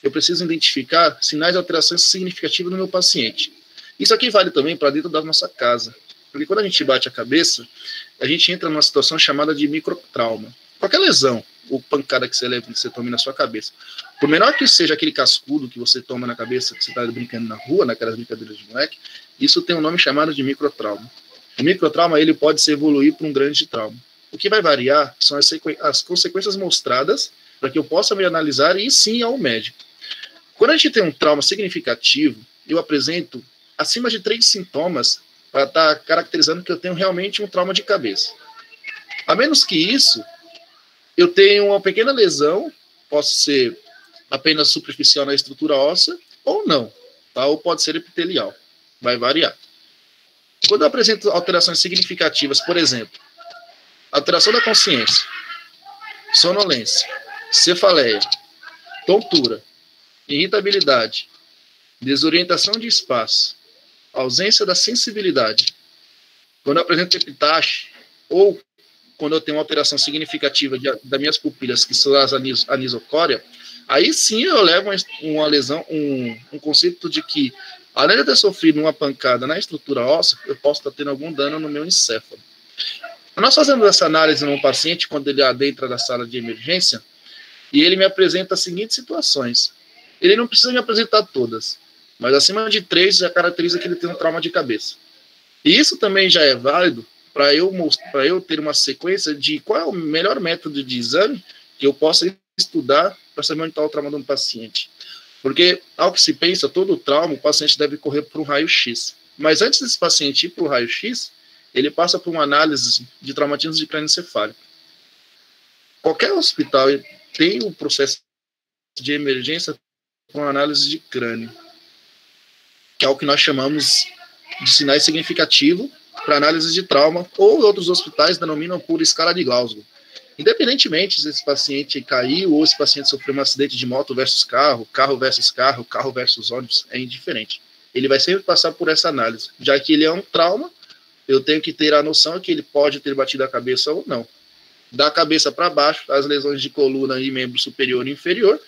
Speaker 6: Eu preciso identificar sinais de alterações significativas no meu paciente. Isso aqui vale também para dentro da nossa casa. Porque quando a gente bate a cabeça, a gente entra numa situação chamada de microtrauma. Qualquer lesão ou pancada que você tome na sua cabeça, por menor que seja aquele cascudo que você toma na cabeça, que você está brincando na rua, naquelas brincadeiras de moleque, isso tem um nome chamado de microtrauma. O microtrauma ele pode se evoluir para um grande trauma. O que vai variar são as consequências mostradas para que eu possa me analisar e sim ao médico. Quando a gente tem um trauma significativo, eu apresento acima de 3 sintomas para estar caracterizando que eu tenho realmente um trauma de cabeça. A menos que isso, eu tenho uma pequena lesão, posso ser apenas superficial na estrutura óssea, ou não, tá? Ou pode ser epitelial, vai variar. Quando eu apresento alterações significativas, por exemplo, alteração da consciência, sonolência, cefaleia, tontura, irritabilidade, desorientação de espaço, ausência da sensibilidade, quando eu apresento epitáxia, ou quando eu tenho uma alteração significativa das minhas pupilas, que são as anisocória, aí sim eu levo uma lesão, um conceito de que, além de eu ter sofrido uma pancada na estrutura óssea, eu posso estar tendo algum dano no meu encéfalo. Nós fazemos essa análise num paciente quando ele adentra da sala de emergência e ele me apresenta as seguintes situações. Ele não precisa me apresentar todas, mas acima de 3 já caracteriza que ele tem um trauma de cabeça. E isso também já é válido para eu ter uma sequência de qual é o melhor método de exame que eu possa estudar para saber onde está o trauma de um paciente. Porque, ao que se pensa, todo trauma, o paciente deve correr para um raio-x. Mas antes desse paciente ir para o raio-x, ele passa por uma análise de traumatismo de crânio encefálico. Qualquer hospital tem um processo de emergência com análise de crânio, que é o que nós chamamos de sinais significativos para análise de trauma, ou outros hospitais denominam por escala de Glasgow. Independentemente se esse paciente caiu ou se esse paciente sofreu um acidente de moto versus carro, carro versus carro, carro versus ônibus, é indiferente. Ele vai sempre passar por essa análise. Já que ele é um trauma, eu tenho que ter a noção que ele pode ter batido a cabeça ou não. Da cabeça para baixo, as lesões de coluna e membro superior e inferior,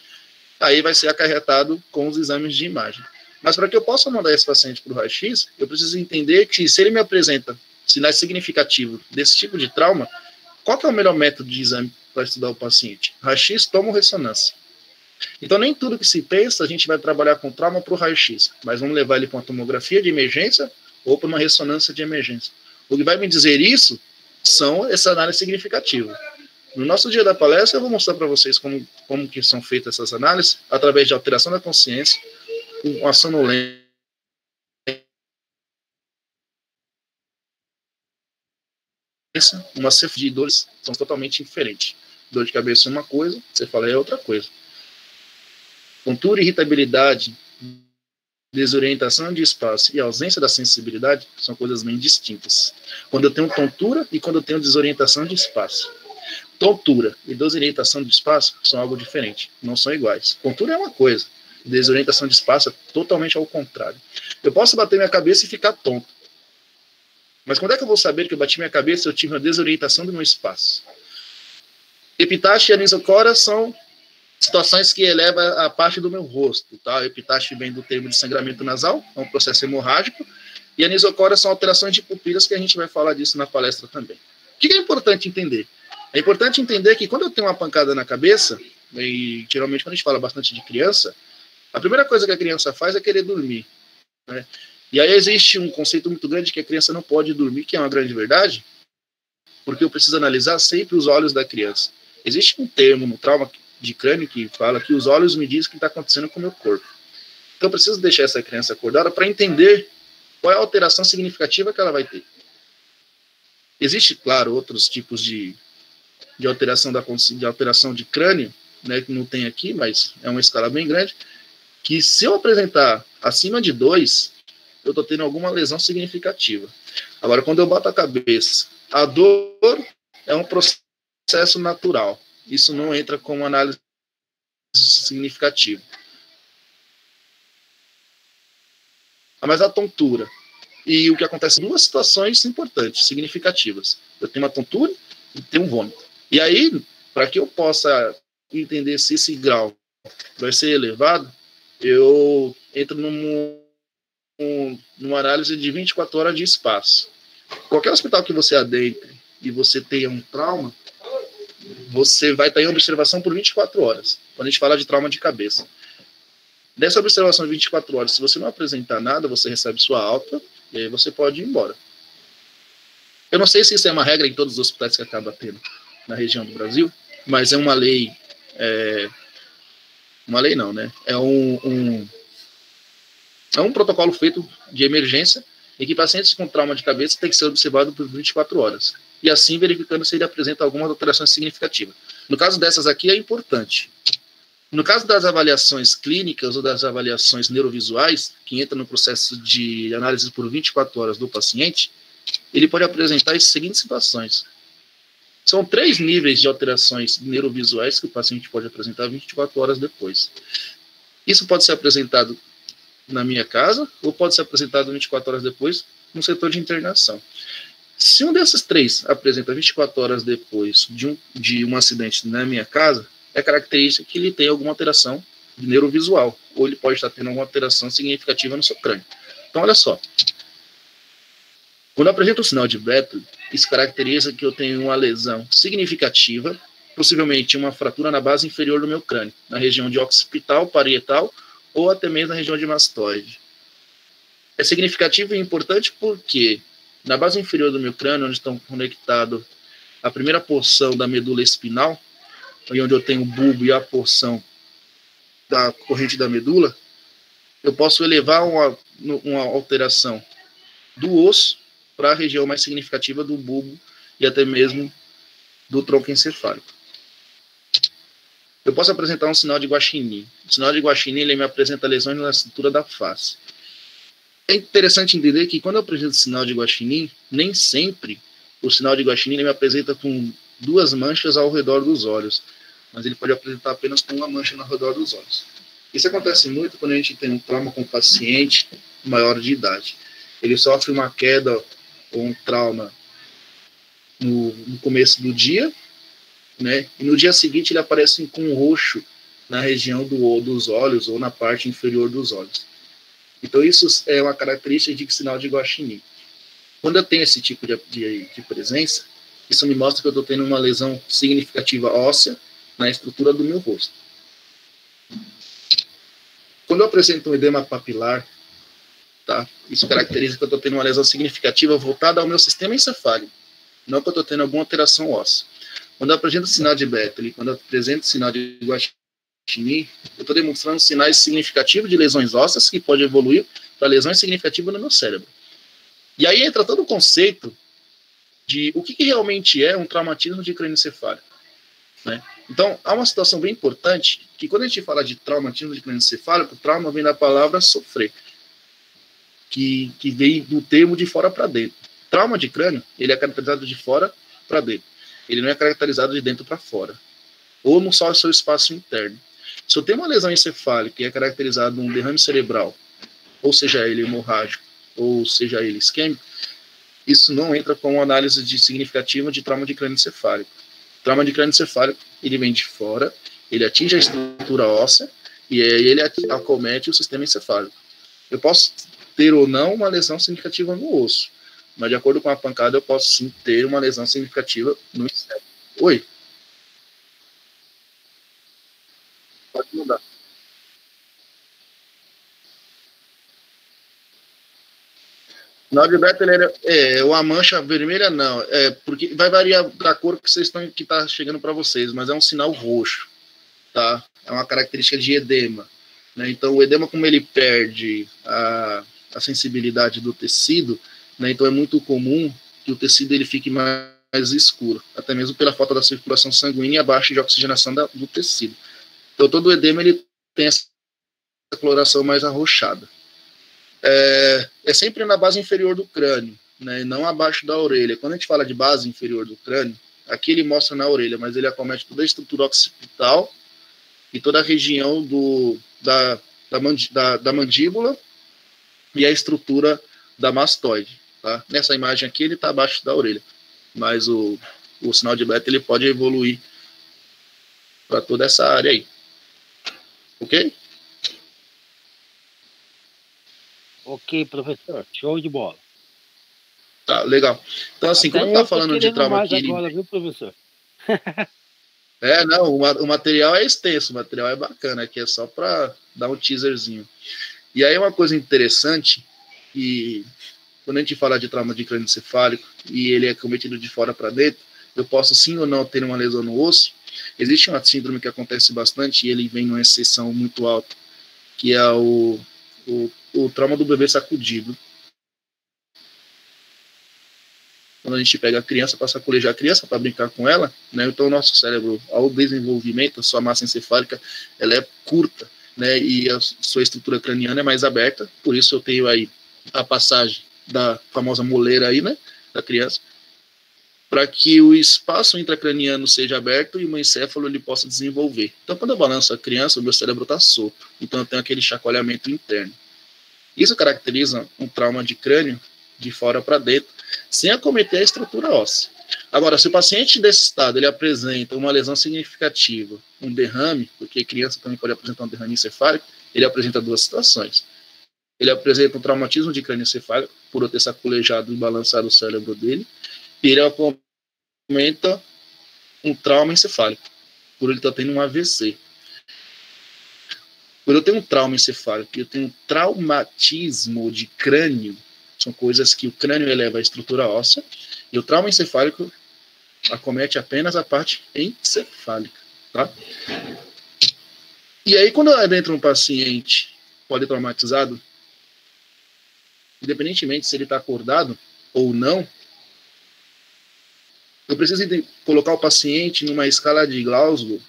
Speaker 6: aí vai ser acarretado com os exames de imagem. Mas para que eu possa mandar esse paciente para o raio-x, eu preciso entender que se ele me apresenta sinais significativos desse tipo de trauma, qual que é o melhor método de exame para estudar o paciente? Raio-x, tomo ressonância. Então nem tudo que se pensa a gente vai trabalhar com trauma para o raio-x, mas vamos levar ele para uma tomografia de emergência ou para uma ressonância de emergência. O que vai me dizer isso são essa análise significativa. No nosso dia da palestra eu vou mostrar para vocês como que são feitas essas análises através de alteração da consciência, uma sonolência, uma cefaleia de dores são totalmente diferentes. Dor de cabeça é uma coisa, cefaleia é outra coisa. Tontura, irritabilidade, desorientação de espaço e ausência da sensibilidade são coisas bem distintas. Quando eu tenho tontura e quando eu tenho desorientação de espaço. Tontura e desorientação de espaço são algo diferente, não são iguais. Tontura é uma coisa, desorientação de espaço é totalmente ao contrário. Eu posso bater minha cabeça e ficar tonto. Mas quando é que eu vou saber que eu bati minha cabeça e eu tive uma desorientação do meu espaço? Epitáxia e anisocora são situações que elevam a parte do meu rosto, tá? Epitáxia vem do termo de sangramento nasal, é um processo hemorrágico, e anisocora são alterações de pupilas, que a gente vai falar disso na palestra também. O que é importante entender? É importante entender que quando eu tenho uma pancada na cabeça, e geralmente quando a gente fala bastante de criança, a primeira coisa que a criança faz é querer dormir, né? E aí existe um conceito muito grande que a criança não pode dormir, que é uma grande verdade, porque eu preciso analisar sempre os olhos da criança. Existe um termo no trauma de crânio que fala que os olhos me dizem o que está acontecendo com o meu corpo. Então eu preciso deixar essa criança acordada para entender qual é a alteração significativa que ela vai ter. Existe, claro, outros tipos de alteração de crânio, né, que não tem aqui, mas é uma escala bem grande, que se eu apresentar acima de 2, eu estou tendo alguma lesão significativa. Agora, quando eu boto a cabeça, a dor é um processo natural. Isso não entra como análise significativa. Mas a tontura. E o que acontece? Duas situações importantes, significativas. Eu tenho uma tontura e tenho um vômito. E aí, para que eu possa entender se esse grau vai ser elevado, eu entro numa análise de 24 horas de espaço. Qualquer hospital que você adentre e você tenha um trauma, você vai estar em observação por 24 horas, quando a gente fala de trauma de cabeça. Nessa observação de 24 horas, se você não apresentar nada, você recebe sua alta, e aí você pode ir embora. Eu não sei se isso é uma regra em todos os hospitais que acaba tendo na região do Brasil, mas é uma lei... uma lei não, né? É um protocolo feito de emergência em que pacientes com trauma de cabeça têm que ser observados por 24 horas. E assim verificando se ele apresenta algumas alterações significativas. No caso dessas aqui é importante. No caso das avaliações clínicas ou das avaliações neurovisuais, que entra no processo de análise por 24 horas do paciente, ele pode apresentar as seguintes situações. São 3 níveis de alterações neurovisuais que o paciente pode apresentar 24 horas depois. Isso pode ser apresentado na minha casa ou pode ser apresentado 24 horas depois no setor de internação. Se um desses 3 apresenta 24 horas depois de um acidente na minha casa, é característica que ele tem alguma alteração neurovisual, ou ele pode estar tendo alguma alteração significativa no seu crânio. Então, olha só. Quando apresenta o sinal de Bradley, isso caracteriza que eu tenho uma lesão significativa, possivelmente uma fratura na base inferior do meu crânio, na região de occipital, parietal, ou até mesmo na região de mastoide. É significativo e importante porque na base inferior do meu crânio, onde estão conectados a primeira porção da medula espinal, onde eu tenho o bulbo e a porção da corrente da medula, eu posso elevar uma alteração do osso para a região mais significativa do bulbo e até mesmo do tronco encefálico. Eu posso apresentar um sinal de Guaxinim. O sinal de Guaxinim, ele me apresenta lesões na estrutura da face. É interessante entender que quando eu apresento o sinal de Guaxinim, nem sempre o sinal de Guaxinim ele me apresenta com 2 manchas ao redor dos olhos, mas ele pode apresentar apenas com uma mancha ao redor dos olhos. Isso acontece muito quando a gente tem um trauma com um paciente maior de idade. Ele sofre uma queda ou um trauma no começo do dia, né? E no dia seguinte ele aparece com um roxo na região dos olhos ou na parte inferior dos olhos. Então isso é uma característica de sinal de Guaxinim. Quando eu tenho esse tipo de presença, isso me mostra que eu estou tendo uma lesão significativa óssea na estrutura do meu rosto. Quando eu apresento um edema papilar, tá? Isso caracteriza que eu estou tendo uma lesão significativa voltada ao meu sistema encefálico, não que eu estou tendo alguma alteração óssea. Quando eu apresento sinal de Bradley, quando eu apresento sinal de Guaxinim, eu estou demonstrando sinais significativos de lesões ósseas que podem evoluir para lesões significativas no meu cérebro. E aí entra todo o conceito de o que realmente é um traumatismo de crânioencefálico, né? Então, há uma situação bem importante, que quando a gente fala de traumatismo de crânioencefálico, trauma vem da palavra sofrer, que vem do termo de fora para dentro. Trauma de crânio, ele é caracterizado de fora para dentro. Ele não é caracterizado de dentro para fora, ou no só seu espaço interno. Se eu tenho uma lesão encefálica e é caracterizado um derrame cerebral, ou seja ele hemorrágico, ou seja ele isquêmico, isso não entra como análise significativa de trauma de crânio encefálico. trauma de crânio encefálico, ele vem de fora, ele atinge a estrutura óssea e aí ele acomete o sistema encefálico. Eu posso ter ou não uma lesão significativa no osso, mas de acordo com a pancada eu posso sim ter uma lesão significativa no encéfalo. Oi? Pode mudar. Na de beta, a mancha vermelha não, porque vai variar da cor que está chegando para vocês, mas é um sinal roxo, tá? É uma característica de edema, né? Então o edema, como ele perde a sensibilidade do tecido, né? Então é muito comum que o tecido ele fique mais escuro, até mesmo pela falta da circulação sanguínea e a baixa de oxigenação do tecido. Então todo o edema ele tem essa coloração mais arroxada. É sempre na base inferior do crânio, né, e não abaixo da orelha. Quando a gente fala de base inferior do crânio, aqui ele mostra na orelha, mas ele acomete toda a estrutura occipital e toda a região da mandíbula e a estrutura da mastoide. Tá? Nessa imagem aqui ele está abaixo da orelha, mas o sinal de beta ele pode evoluir para toda essa área aí. Ok?
Speaker 1: Ok, professor. Show de bola.
Speaker 6: Tá, legal. Então, assim,
Speaker 1: Até
Speaker 6: quando tá falando de trauma
Speaker 1: aqui... agora, viu, professor?
Speaker 6: Não, o material é extenso, o material é bacana, aqui é só para dar um teaserzinho. E aí uma coisa interessante, que quando a gente fala de trauma de crânio encefálico, e ele é cometido de fora para dentro, eu posso sim ou não ter uma lesão no osso. Existe uma síndrome que acontece bastante, e ele vem numa exceção muito alta, que é o trauma do bebê sacudido. Quando a gente pega a criança para saculejar a criança, para brincar com ela, né, então o nosso cérebro, ao desenvolvimento, a sua massa encefálica, ela é curta, né, e a sua estrutura craniana é mais aberta, por isso eu tenho aí a passagem da famosa moleira aí, né, da criança, para que o espaço intracraniano seja aberto e o encéfalo ele possa desenvolver. Então, quando eu balanço a criança, o meu cérebro está solto, então eu tenho aquele chacoalhamento interno. Isso caracteriza um trauma de crânio de fora para dentro, sem acometer a estrutura óssea. Agora, se o paciente desse estado ele apresenta uma lesão significativa, um derrame, porque criança também pode apresentar um derrame encefálico, ele apresenta duas situações. Ele apresenta um traumatismo de crânio encefálico, por eu ter sacolejado e balançado o cérebro dele, e ele acometa um trauma encefálico, por ele estar tendo um AVC. Quando eu tenho um trauma encefálico, eu tenho um traumatismo de crânio, são coisas que o crânio eleva a estrutura óssea, e o trauma encefálico acomete apenas a parte encefálica, tá? E aí, quando entra um paciente politraumatizado, independentemente se ele está acordado ou não, eu preciso colocar o paciente numa escala de Glasgow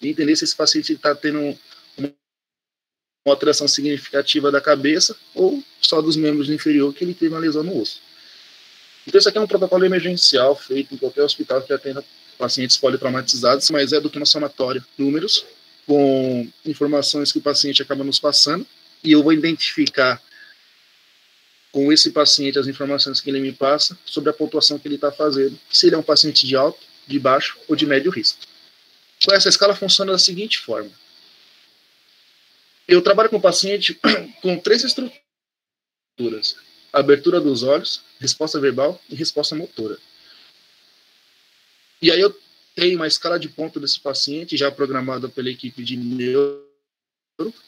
Speaker 6: e entender se esse paciente está tendo uma alteração significativa da cabeça ou só dos membros inferior que ele teve uma lesão no osso. Então, isso aqui é um protocolo emergencial feito em qualquer hospital que atenda pacientes politraumatizados, mas é do que uma somatória, números, com informações que o paciente acaba nos passando, e eu vou identificar com esse paciente as informações que ele me passa sobre a pontuação que ele está fazendo, se ele é um paciente de alto, de baixo ou de médio risco. Então, essa escala funciona da seguinte forma. Eu trabalho com o paciente com 3 estruturas: abertura dos olhos, resposta verbal e resposta motora. E aí eu tenho uma escala de ponto desse paciente, já programada pela equipe de neuro,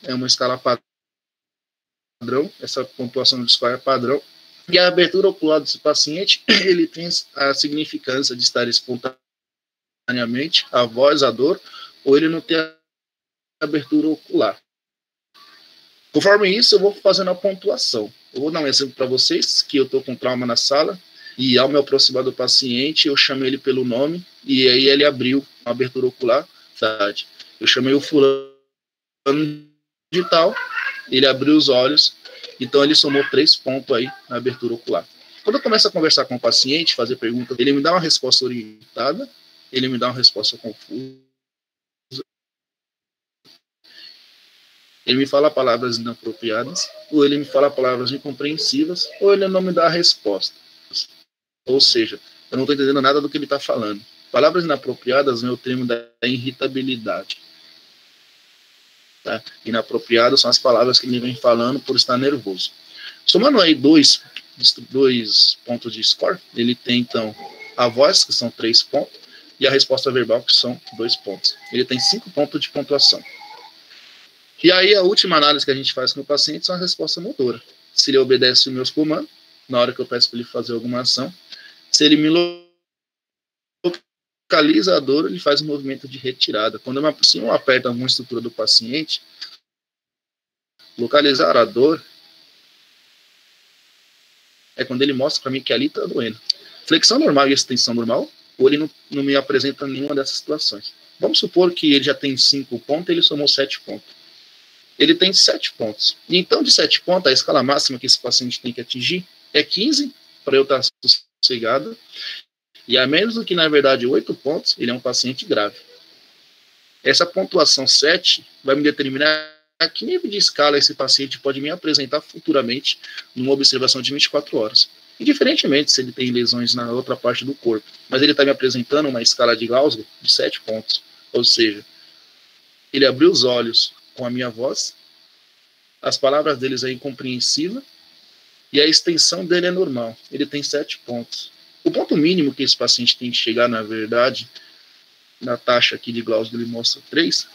Speaker 6: é uma escala padrão, essa pontuação de escala é padrão, e a abertura ocular desse paciente, ele tem a significância de estar espontaneamente, a voz, a dor, ou ele não tem a abertura ocular. Conforme isso, eu vou fazendo a pontuação. Eu vou dar um exemplo para vocês, que eu estou com trauma na sala, e ao me aproximar do paciente, eu chamo ele pelo nome, e aí ele abriu a abertura ocular, verdade. Eu chamei o fulano de tal, ele abriu os olhos, então ele somou 3 pontos aí na abertura ocular. Quando eu começo a conversar com o paciente, fazer perguntas, ele me dá uma resposta orientada, ele me dá uma resposta confusa, ele me fala palavras inapropriadas, ou ele me fala palavras incompreensivas, ou ele não me dá a resposta. Ou seja, eu não estou entendendo nada do que ele está falando. Palavras inapropriadas é o termo da irritabilidade. Tá? Inapropriadas são as palavras que ele vem falando por estar nervoso. Somando aí dois pontos de score, ele tem, então, a voz, que são 3 pontos, e a resposta verbal, que são 2 pontos. Ele tem 5 pontos de pontuação. E aí, a última análise que a gente faz com o paciente são a resposta motora. Se ele obedece os meus comandos, na hora que eu peço para ele fazer alguma ação, se ele me localiza a dor, ele faz um movimento de retirada. Quando eu aperto alguma estrutura do paciente, localizar a dor é quando ele mostra para mim que ali está doendo. Flexão normal e extensão normal, ou ele não me apresenta nenhuma dessas situações. Vamos supor que ele já tem 5 pontos e ele somou 7 pontos. Ele tem 7 pontos. E então, de 7 pontos, a escala máxima que esse paciente tem que atingir é 15, para eu estar sossegado. E a menos do que, na verdade, 8 pontos, ele é um paciente grave. Essa pontuação 7 vai me determinar a que nível de escala esse paciente pode me apresentar futuramente numa observação de 24 horas. Indiferentemente se ele tem lesões na outra parte do corpo. Mas ele está me apresentando uma escala de Glasgow de 7 pontos. Ou seja, ele abriu os olhos com a minha voz, as palavras dele é incompreensível, e a extensão dele é normal. Ele tem 7 pontos. O ponto mínimo que esse paciente tem que chegar, na verdade, na taxa aqui de Glasgow ele mostra 3,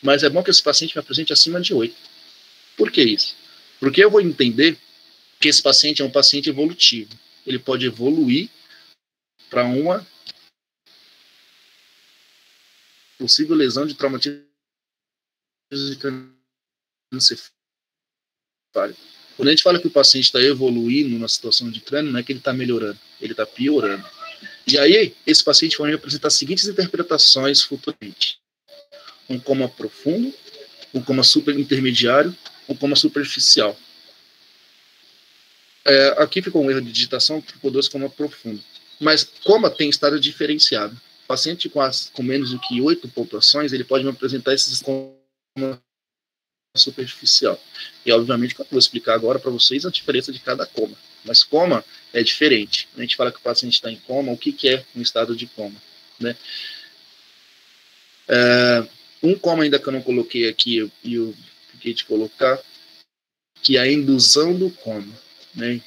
Speaker 6: mas é bom que esse paciente me apresente acima de 8. Por que isso? Porque eu vou entender que esse paciente é um paciente evolutivo. Ele pode evoluir para uma possível lesão de traumatismo encefálico. Quando a gente fala que o paciente está evoluindo numa situação de crânio, não é que ele está melhorando, ele está piorando. E aí, esse paciente vai me apresentar as seguintes interpretações futuramente: um coma profundo, um coma superintermediário, um coma superficial. Aqui ficou um erro de digitação, ficou 2 coma profundo. Mas coma tem estado diferenciado. O paciente com menos do que 8 pontuações, ele pode me apresentar esses coma superficial. E obviamente que eu vou explicar agora para vocês a diferença de cada coma. Mas coma é diferente. A gente fala que o paciente está em coma, o que é um estado de coma, né? Um coma ainda que eu não coloquei aqui, e eu fiquei de colocar, que é a indução do coma, né?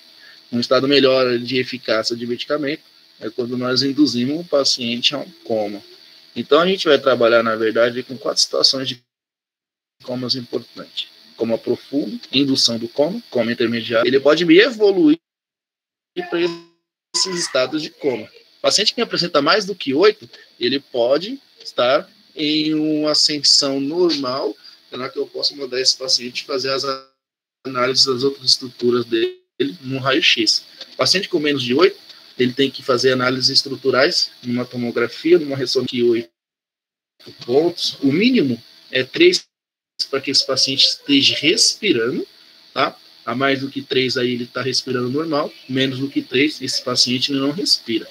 Speaker 6: Um estado melhor de eficácia de medicamento é quando nós induzimos o paciente a um coma. Então a gente vai trabalhar, na verdade, com 4 situações de comas importantes: coma profundo, indução do coma, coma intermediário. Ele pode me evoluir para esses estados de coma. O paciente que me apresenta mais do que 8, ele pode estar em uma ascensão normal, para que eu possa mandar esse paciente fazer as análises das outras estruturas dele no raio-x. O paciente com menos de 8, ele tem que fazer análises estruturais numa tomografia, numa ressonância de 8 pontos. O mínimo é 3 para que esse paciente esteja respirando, tá? A mais do que 3 aí ele está respirando normal, menos do que 3 esse paciente não respira.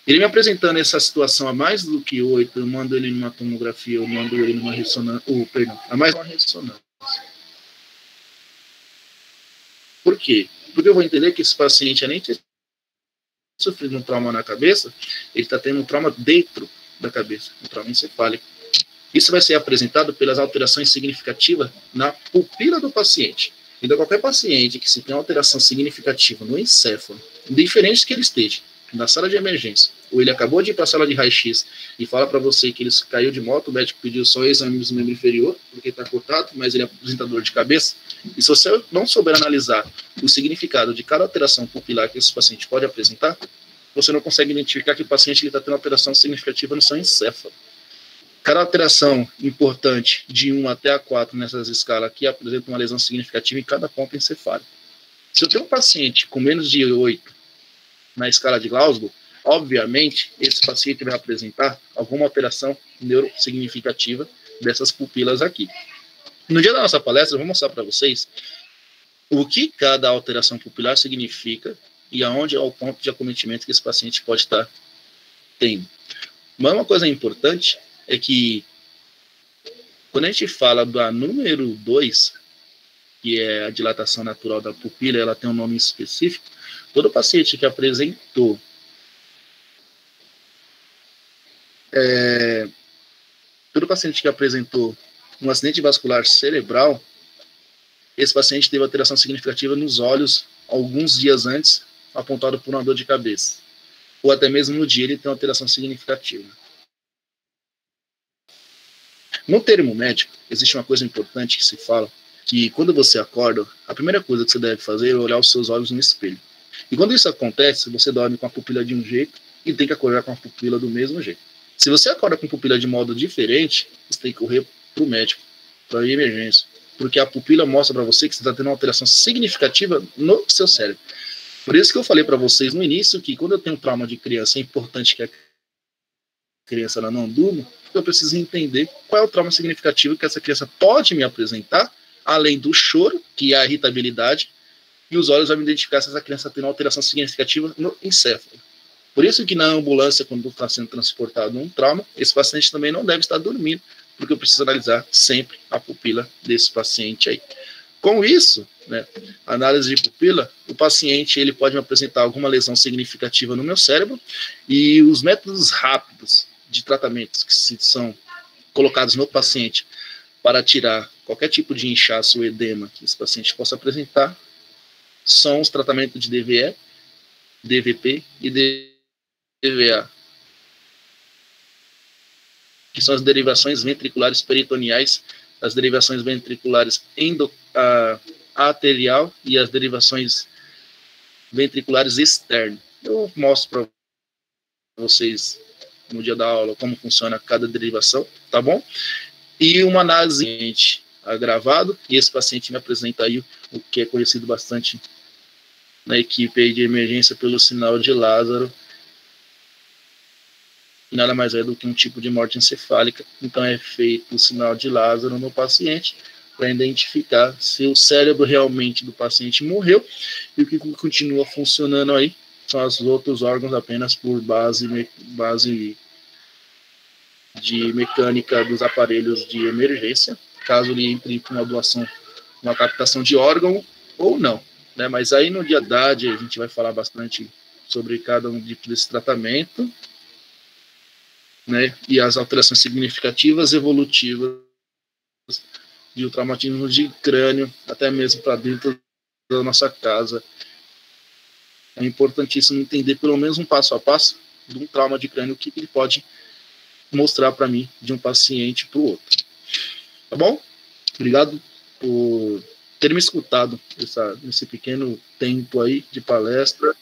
Speaker 6: Ele me apresentando essa situação a mais do que 8, eu mando ele numa tomografia, eu mando ele numa ressonância, a mais uma ressonância. Por quê? Porque eu vou entender que esse paciente, além de ter sofrido um trauma na cabeça, ele está tendo um trauma dentro da cabeça, um trauma encefálico. Isso vai ser apresentado pelas alterações significativas na pupila do paciente. Então, qualquer paciente que se tem alteração significativa no encéfalo, indiferente que ele esteja na sala de emergência, ou ele acabou de ir para a sala de raio-x e fala para você que ele caiu de moto, o médico pediu só exame do membro inferior, porque está cortado, mas ele é apresentador de cabeça, e se você não souber analisar o significado de cada alteração pupilar que esse paciente pode apresentar, você não consegue identificar que o paciente está tendo alteração significativa no seu encéfalo. Cada alteração importante de 1 até a 4 nessas escalas aqui apresenta uma lesão significativa em cada ponto encefálico. Se eu tenho um paciente com menos de 8 na escala de Glasgow, obviamente, esse paciente vai apresentar alguma alteração neurosignificativa dessas pupilas aqui. No dia da nossa palestra, eu vou mostrar para vocês o que cada alteração pupilar significa e aonde é o ponto de acometimento que esse paciente pode estar tendo. Mas uma coisa importante é que, quando a gente fala da número 2, que é a dilatação natural da pupila, ela tem um nome específico, Todo paciente que apresentou um acidente vascular cerebral, esse paciente teve alteração significativa nos olhos alguns dias antes, apontado por uma dor de cabeça. Ou até mesmo no dia ele tem uma alteração significativa. No termo médico, existe uma coisa importante que se fala, que quando você acorda, a primeira coisa que você deve fazer é olhar os seus olhos no espelho. E quando isso acontece, você dorme com a pupila de um jeito e tem que acordar com a pupila do mesmo jeito. Se você acorda com a pupila de modo diferente, você tem que correr para o médico, para a emergência. Porque a pupila mostra para você que você está tendo uma alteração significativa no seu cérebro. Por isso que eu falei para vocês no início que quando eu tenho trauma de criança, é importante que a criança ela não durma, eu preciso entender qual é o trauma significativo que essa criança pode me apresentar, além do choro, que é a irritabilidade, e os olhos vão me identificar se essa criança tem uma alteração significativa no encéfalo. Por isso que na ambulância, quando está sendo transportado um trauma, esse paciente também não deve estar dormindo, porque eu preciso analisar sempre a pupila desse paciente aí. Com isso, né, análise de pupila, o paciente ele pode me apresentar alguma lesão significativa no meu cérebro, e os métodos rápidos de tratamentos que são colocados no paciente para tirar qualquer tipo de inchaço ou edema que esse paciente possa apresentar são os tratamentos de DVE, DVP e DVA, que são as derivações ventriculares peritoneais, as derivações ventriculares arterial e as derivações ventriculares externas. Eu mostro para vocês no dia da aula como funciona cada derivação, tá bom? E uma análise agravado, e esse paciente me apresenta aí o que é conhecido bastante na equipe aí de emergência pelo sinal de Lázaro, nada mais é do que um tipo de morte encefálica. Então é feito o sinal de Lázaro no paciente para identificar se o cérebro realmente do paciente morreu, e o que continua funcionando aí são os outros órgãos apenas por base de mecânica dos aparelhos de emergência, caso ele entre com uma doação, uma captação de órgão ou não, né? Mas aí no dia da a gente vai falar bastante sobre cada um desse tratamento, né? E as alterações significativas evolutivas de um traumatismo de crânio, até mesmo para dentro da nossa casa. É importantíssimo entender pelo menos um passo a passo de um trauma de crânio, o que ele pode mostrar para mim de um paciente para o outro. Tá bom? Obrigado por ter me escutado nesse pequeno tempo aí de palestra.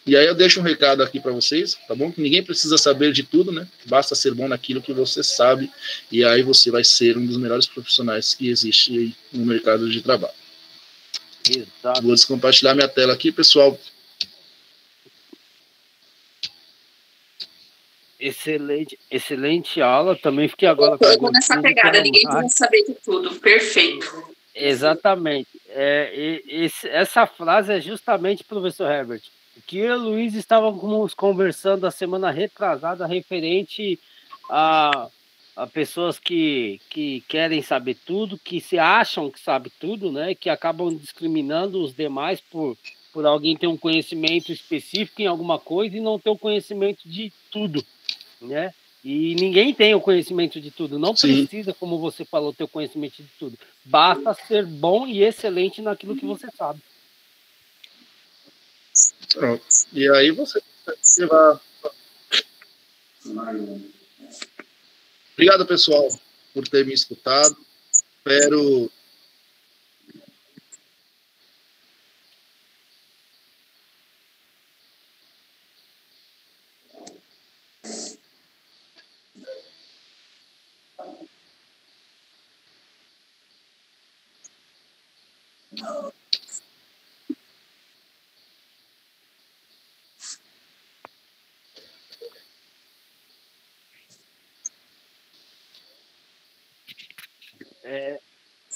Speaker 6: E aí eu deixo um recado aqui para vocês, tá bom? Que ninguém precisa saber de tudo, né? Basta ser bom naquilo que você sabe, e aí você vai ser um dos melhores profissionais que existe aí no mercado de trabalho. Exato. Vou descompartilhar minha tela aqui, pessoal.
Speaker 1: Excelente aula. Também fiquei agora...
Speaker 2: Eu vou nessa pegada, ninguém precisa saber de tudo. Perfeito.
Speaker 1: Exatamente. Essa frase é justamente, professor Herbert, que eu e o Luiz estávamos conversando a semana retrasada referente a pessoas que querem saber tudo, que se acham que sabe tudo, né? Que acabam discriminando os demais por alguém ter um conhecimento específico em alguma coisa e não ter o conhecimento de tudo, né? E ninguém tem o conhecimento de tudo. Não precisa, como você falou, ter o conhecimento de tudo. Basta ser bom e excelente naquilo que você sabe.
Speaker 6: Pronto. E aí você vai... Obrigado, pessoal, por ter me escutado. Espero...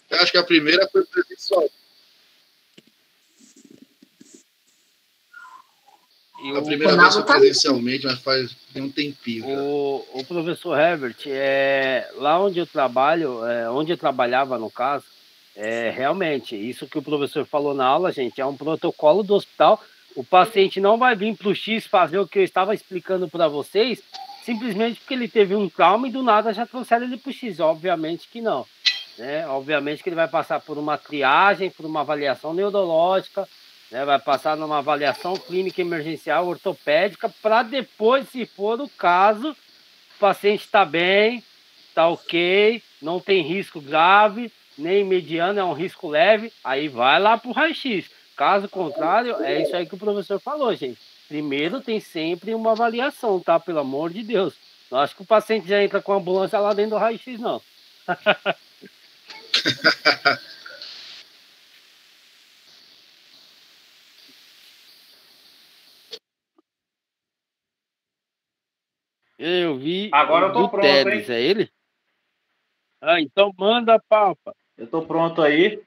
Speaker 6: Eu acho que a primeira foi presencial. A primeira vez foi presencialmente, mas faz um tempinho.
Speaker 1: O professor Herbert, lá onde eu trabalho, onde eu trabalhava no caso, realmente, isso que o professor falou na aula, gente, é um protocolo do hospital, O paciente não vai vir para o X fazer o que eu estava explicando para vocês, simplesmente porque ele teve um trauma e do nada já trouxeram ele para o X. Obviamente que não. Né? Obviamente que ele vai passar por uma triagem, por uma avaliação neurológica, né? Vai passar numa avaliação clínica emergencial ortopédica, para depois, se for o caso, o paciente está bem, está ok, não tem risco grave, nem mediano, é um risco leve, aí vai lá para o raio-x. Caso contrário, é isso aí que o professor falou, gente. Primeiro tem sempre uma avaliação, tá? Pelo amor de Deus. Não acho que o paciente já entra com a ambulância lá dentro do raio-x, não. Eu vi.
Speaker 5: Agora eu tô pronto,
Speaker 1: Teles,
Speaker 5: hein?
Speaker 1: é ele? Ah, então manda a palpa.
Speaker 5: Eu tô pronto aí.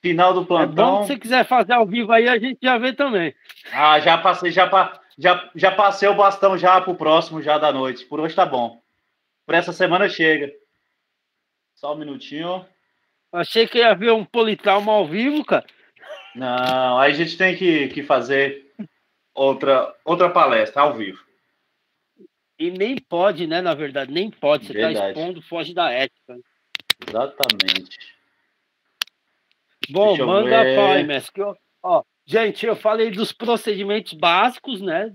Speaker 5: Final do plantão.
Speaker 1: É bom, se você quiser fazer ao vivo aí, a gente já vê também.
Speaker 5: Ah, já passei o bastão já pro próximo já da noite. Por hoje tá bom. Por essa semana chega. Só um minutinho.
Speaker 1: Achei que ia ver um politrauma ao vivo, cara.
Speaker 5: Não, aí a gente tem que fazer outra palestra ao vivo.
Speaker 1: E nem pode, né? Na verdade, nem pode. Você está expondo, foge da ética.
Speaker 5: Exatamente.
Speaker 1: Bom, manda a pau, mestre. Gente, eu falei dos procedimentos básicos, né?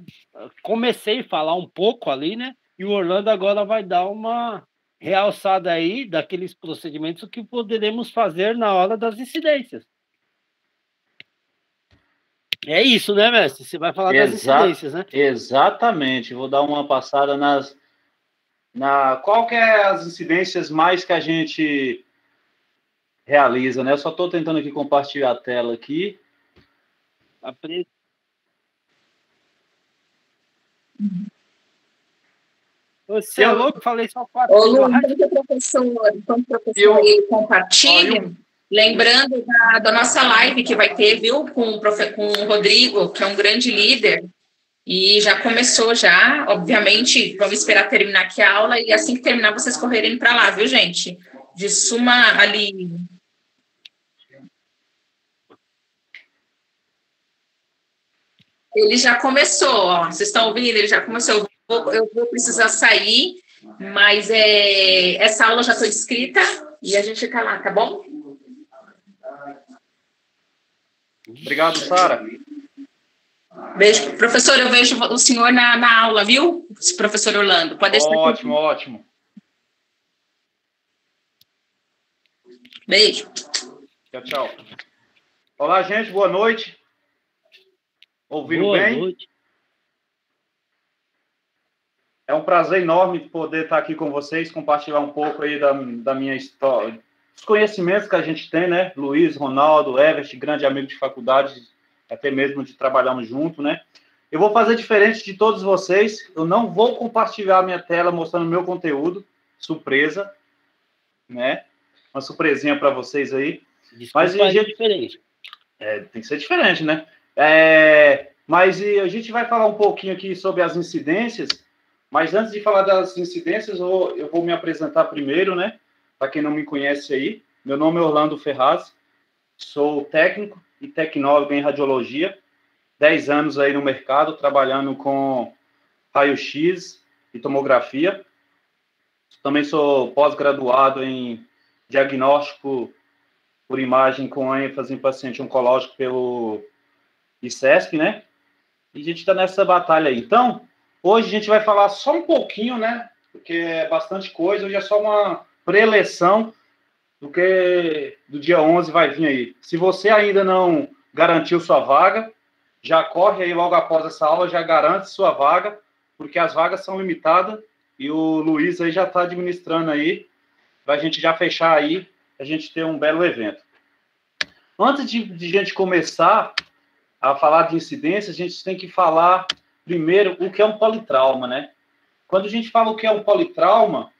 Speaker 1: Comecei a falar um pouco ali, né? E o Orlando agora vai dar uma realçada aí daqueles procedimentos que poderemos fazer na hora das incidências. É isso, né, mestre? Você vai falar das incidências, né?
Speaker 5: Exatamente. Vou dar uma passada qual que é as incidências mais que a gente realiza, né? Eu só estou tentando aqui compartilhar a tela aqui.
Speaker 1: Você é louco? Falei só 4
Speaker 2: Enquanto o professor ele compartilha, lembrando da nossa live que vai ter, viu, com o Rodrigo, que é um grande líder, e já começou já, obviamente, vamos esperar terminar aqui a aula, e assim que terminar, vocês correrem para lá, viu, gente? De suma ali... Ele já começou, ó, vocês estão ouvindo? Ele já começou. Eu vou precisar sair, mas essa aula já foi escrita e a gente fica lá, tá bom?
Speaker 5: Obrigado, Sara.
Speaker 2: Beijo. Professor, eu vejo o senhor na aula, viu? Professor Orlando, pode deixar.
Speaker 5: Ótimo, ótimo.
Speaker 2: Beijo.
Speaker 5: Tchau, tchau. Olá, gente, boa noite. Ouvindo bem? Boa noite. É um prazer enorme poder estar aqui com vocês, compartilhar um pouco aí da minha história, os conhecimentos que a gente tem, né? Luiz, Ronaldo, Everett, grande amigo de faculdade, até mesmo de trabalharmos junto, né? Eu vou fazer diferente de todos vocês, eu não vou compartilhar a minha tela mostrando meu conteúdo, surpresa, né? Uma surpresinha para vocês aí.
Speaker 1: Desculpa, mas a gente... diferente.
Speaker 5: Tem que ser diferente, né? Mas a gente vai falar um pouquinho aqui sobre as incidências, mas antes de falar das incidências, eu vou me apresentar primeiro, né? Para quem não me conhece aí, meu nome é Orlando Ferraz, sou técnico e tecnólogo em radiologia, 10 anos aí no mercado, trabalhando com raio-x e tomografia. Também sou pós-graduado em diagnóstico por imagem com ênfase em paciente oncológico pelo ICESP, né? E a gente está nessa batalha aí. Então, hoje a gente vai falar só um pouquinho, né? Porque é bastante coisa. Hoje é só uma pré-eleição do dia 11 vai vir aí. Se você ainda não garantiu sua vaga, já corre aí logo após essa aula, já garante sua vaga, porque as vagas são limitadas e o Luiz aí já está administrando aí, para a gente já fechar aí, a gente ter um belo evento. Antes de gente começar a falar de incidência, a gente tem que falar primeiro o que é um politrauma, né? Quando a gente fala o que é um politrauma,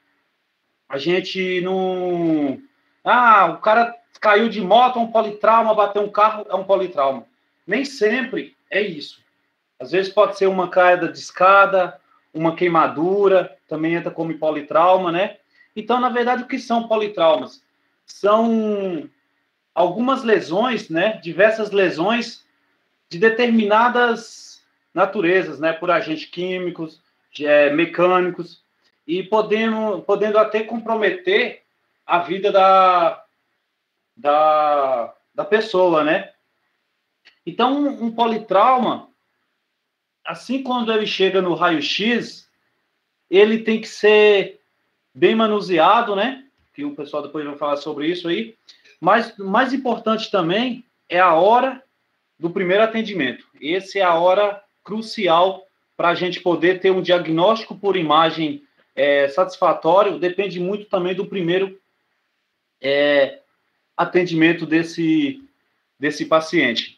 Speaker 5: a gente não... o cara caiu de moto, é um politrauma, bateu um carro, é um politrauma. Nem sempre é isso. Às vezes pode ser uma queda de escada, uma queimadura, também entra como politrauma, né? Então, na verdade, o que são politraumas? São algumas lesões, né, diversas lesões de determinadas naturezas, né, por agentes químicos, mecânicos, e podendo até comprometer a vida da pessoa, né? Então, um politrauma, assim quando ele chega no raio-x, ele tem que ser bem manuseado, né? Que o pessoal depois vai falar sobre isso aí. Mas o mais importante também é a hora do primeiro atendimento. Essa é a hora crucial para a gente poder ter um diagnóstico por imagem satisfatório. Depende muito também do primeiro atendimento desse paciente.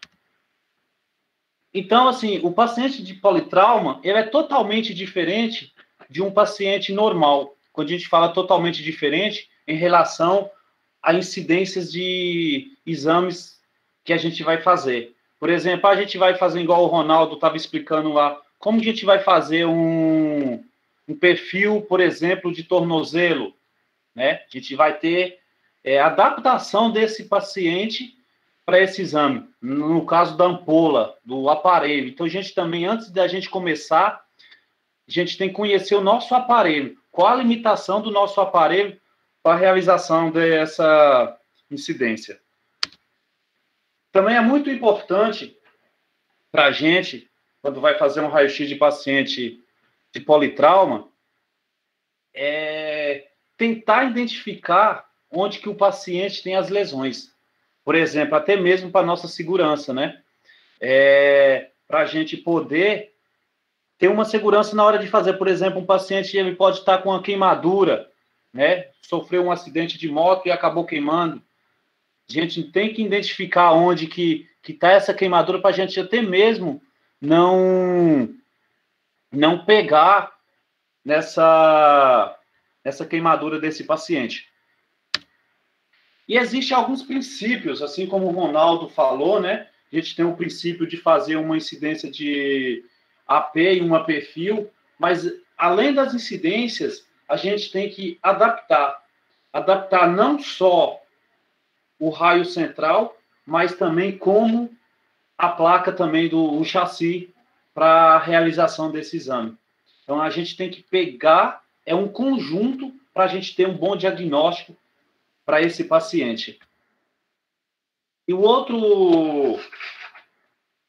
Speaker 5: Então, assim, o paciente de politrauma, ele é totalmente diferente de um paciente normal. Quando a gente fala totalmente diferente em relação a incidências de exames que a gente vai fazer. Por exemplo, a gente vai fazer igual o Ronaldo estava explicando lá, como a gente vai fazer um perfil, por exemplo, de tornozelo, né? A gente vai ter adaptação desse paciente para esse exame, no caso da ampola, do aparelho. Então, a gente também, antes da gente começar, a gente tem que conhecer o nosso aparelho, qual a limitação do nosso aparelho para a realização dessa incidência. Também é muito importante para a gente, quando vai fazer um raio-x de paciente de politrauma, tentar identificar onde que o paciente tem as lesões. Por exemplo, até mesmo para a nossa segurança, né? Para a gente poder ter uma segurança na hora de fazer. Por exemplo, um paciente ele pode estar com uma queimadura, né? Sofreu um acidente de moto e acabou queimando. A gente tem que identificar onde que está essa queimadura para a gente até mesmo não pegar nessa queimadura desse paciente. E existem alguns princípios, assim como o Ronaldo falou, né? A gente tem o princípio de fazer uma incidência de AP e uma perfil, mas além das incidências, a gente tem que adaptar não só o raio central, mas também como a placa também do chassi para a realização desse exame. Então, a gente tem que pegar, um conjunto para a gente ter um bom diagnóstico para esse paciente. E o outro,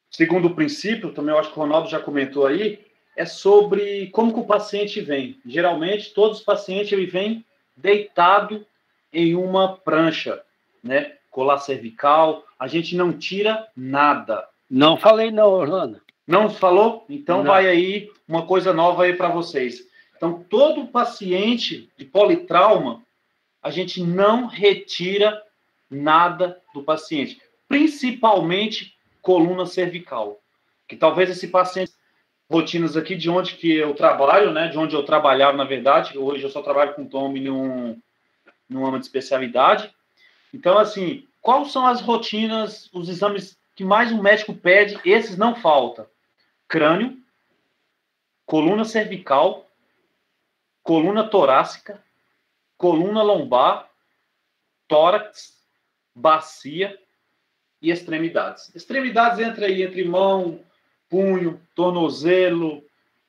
Speaker 5: segundo princípio, também eu acho que o Ronaldo já comentou aí, é sobre como que o paciente vem. Geralmente, todos os pacientes ele vem deitado em uma prancha, né? Colar cervical, a gente não tira nada.
Speaker 1: Não falei não, Orlando.
Speaker 5: Não falou? Então
Speaker 1: não.
Speaker 5: Vai aí uma coisa nova aí para vocês. Então, todo paciente de politrauma, a gente não retira nada do paciente, principalmente coluna cervical, que talvez esse paciente, rotinas aqui de onde que eu trabalho, né, de onde eu trabalhava, na verdade, hoje eu só trabalho com TOMI numa de especialidade. Então, assim, quais são as rotinas, os exames que mais um médico pede? Esses não faltam. Crânio, coluna cervical, coluna torácica, coluna lombar, tórax, bacia e extremidades. Extremidades entra aí entre mão, punho, tornozelo,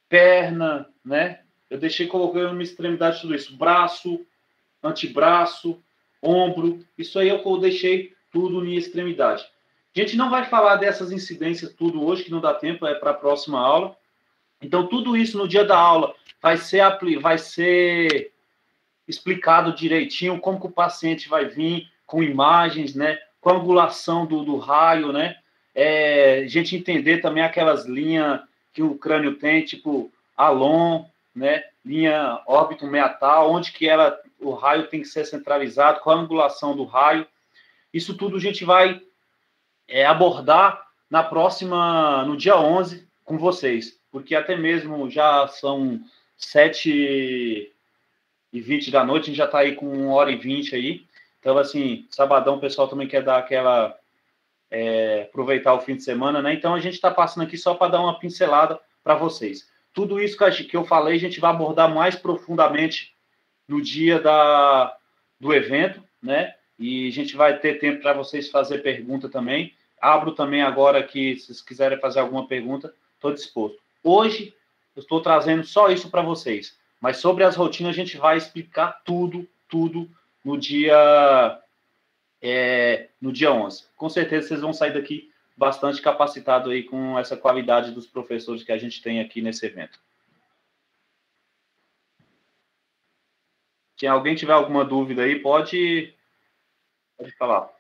Speaker 5: perna, né? Eu coloquei uma extremidade de tudo isso. Braço, antebraço, ombro. Isso aí eu deixei tudo em extremidade. A gente não vai falar dessas incidências tudo hoje, que não dá tempo, é para a próxima aula. Então, tudo isso no dia da aula vai ser explicado direitinho, como que o paciente vai vir, com imagens, né? Com a angulação do raio, né? A gente entender também aquelas linhas que o crânio tem, tipo Alon, né? Linha órbito meatal, onde que o raio tem que ser centralizado, qual a angulação do raio. Isso tudo a gente vai abordar no dia 11 com vocês, porque até mesmo já são 7h20 da noite, a gente já está aí com 1h20 aí. Então, assim, sabadão o pessoal também quer dar aquela... aproveitar o fim de semana, né? Então, a gente está passando aqui só para dar uma pincelada para vocês. Tudo isso que eu falei, a gente vai abordar mais profundamente no dia do evento, né? E a gente vai ter tempo para vocês fazer pergunta também. Abro também agora que, se vocês quiserem fazer alguma pergunta, estou disposto. Hoje, eu estou trazendo só isso para vocês. Mas sobre as rotinas, a gente vai explicar tudo no dia 11. Com certeza, vocês vão sair daqui bastante capacitado aí com essa qualidade dos professores que a gente tem aqui nesse evento. Se alguém tiver alguma dúvida aí, pode falar.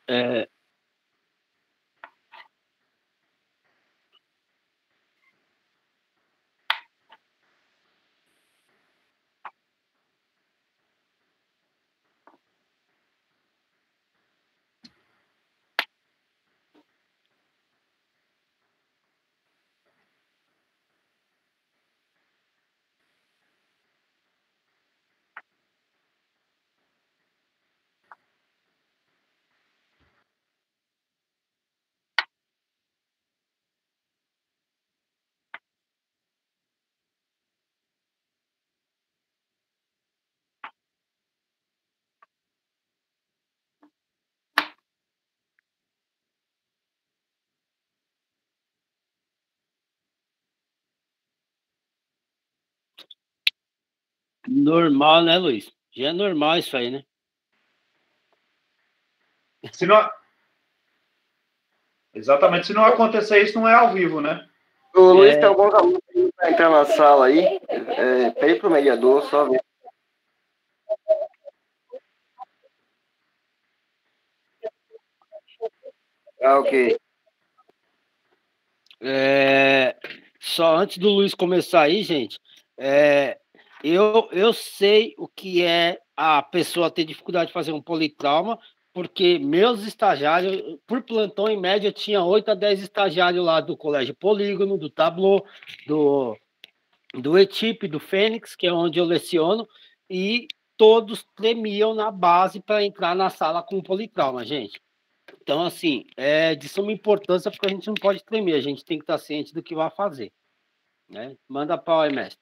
Speaker 1: É, normal, né, Luiz? Já é normal isso aí, né?
Speaker 5: Se não... Exatamente. Se não acontecer isso, não é ao vivo, né?
Speaker 4: O Luiz tem alguns alunos para entrar na sala aí. Pede para o mediador, só ver. Ah, ok.
Speaker 1: Só antes do Luiz começar aí, gente, eu sei o que é a pessoa ter dificuldade de fazer um politrauma, porque meus estagiários, por plantão, em média, tinha 8 a 10 estagiários lá do Colégio Polígono, do Tableau, do ETIP, do Fênix, que é onde eu leciono, e todos tremiam na base para entrar na sala com politrauma, gente. Então, assim, é de suma importância porque a gente não pode tremer, a gente tem que estar ciente do que vai fazer, né? Manda pau aí, mestre.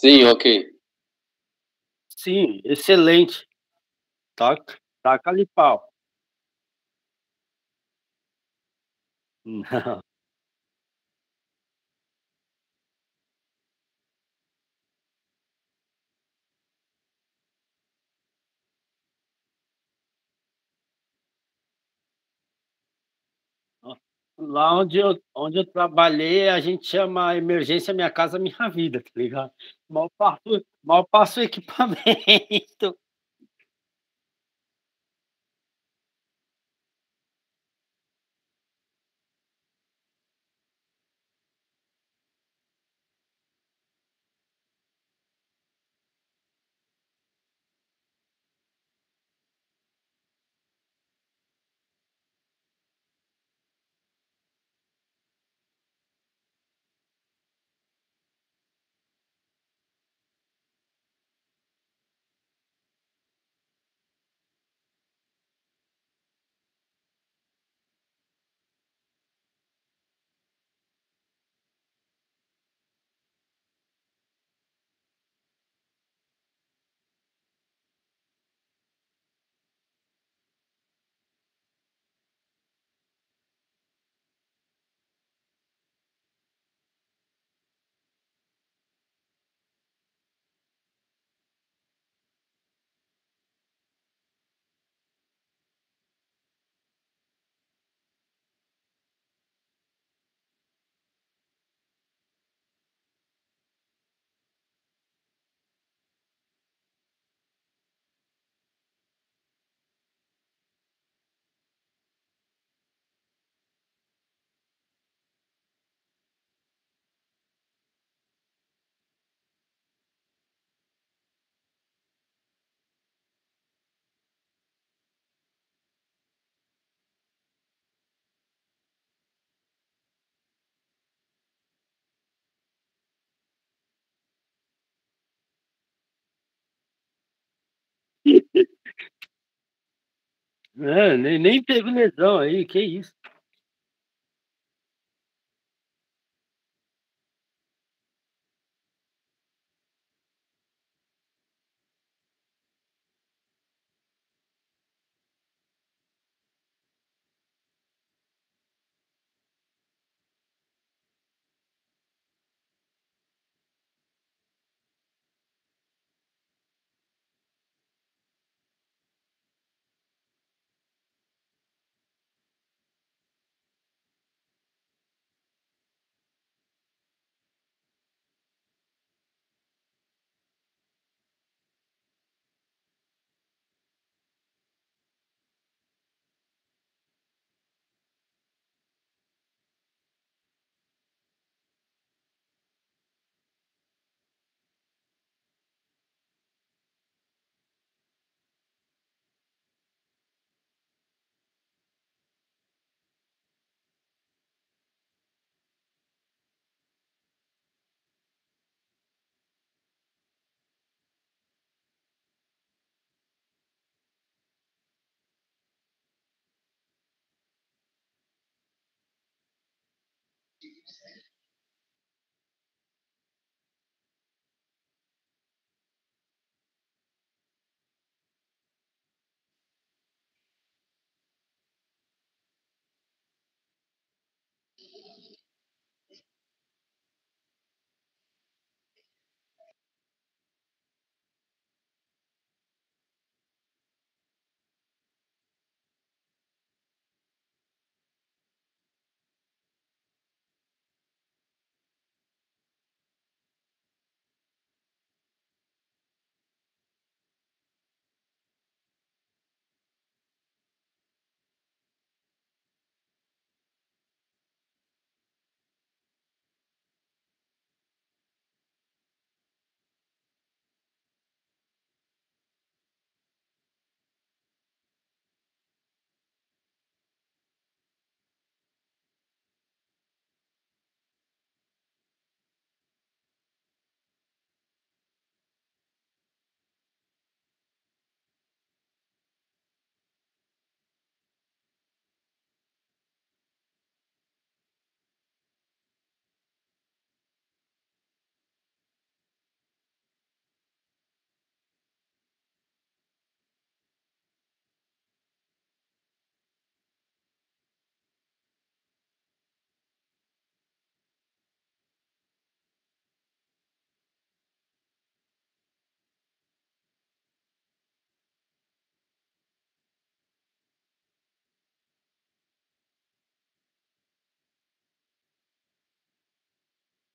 Speaker 8: Sim, ok.
Speaker 1: Sim, excelente. Taca, taca-lhe pau. Não. Lá onde eu trabalhei, a gente chama a emergência Minha Casa Minha Vida, tá ligado? Mal passo o equipamento. É, nem teve lesão aí, que isso.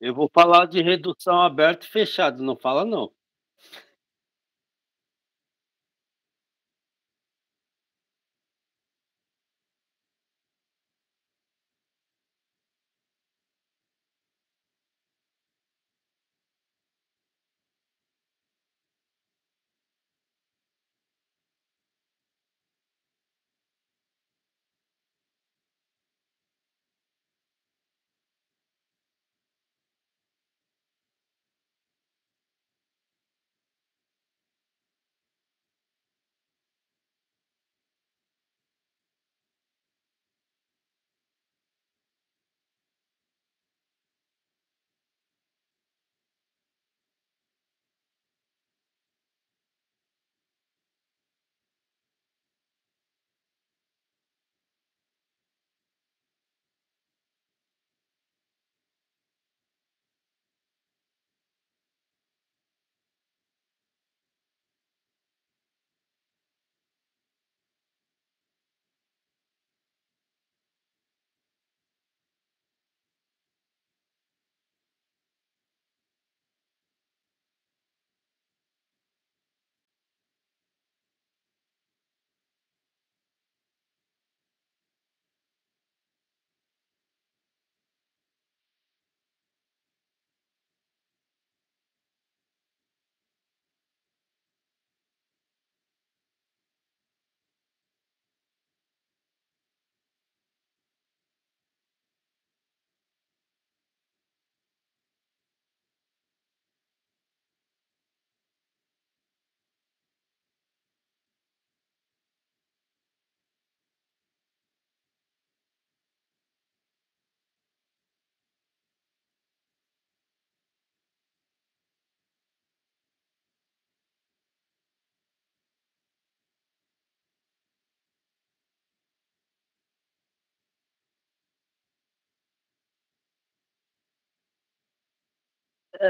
Speaker 1: Eu vou falar de redução aberta e fechada, não fala não.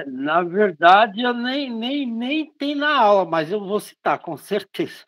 Speaker 1: Na verdade, eu nem tem na aula, mas eu vou citar, com certeza.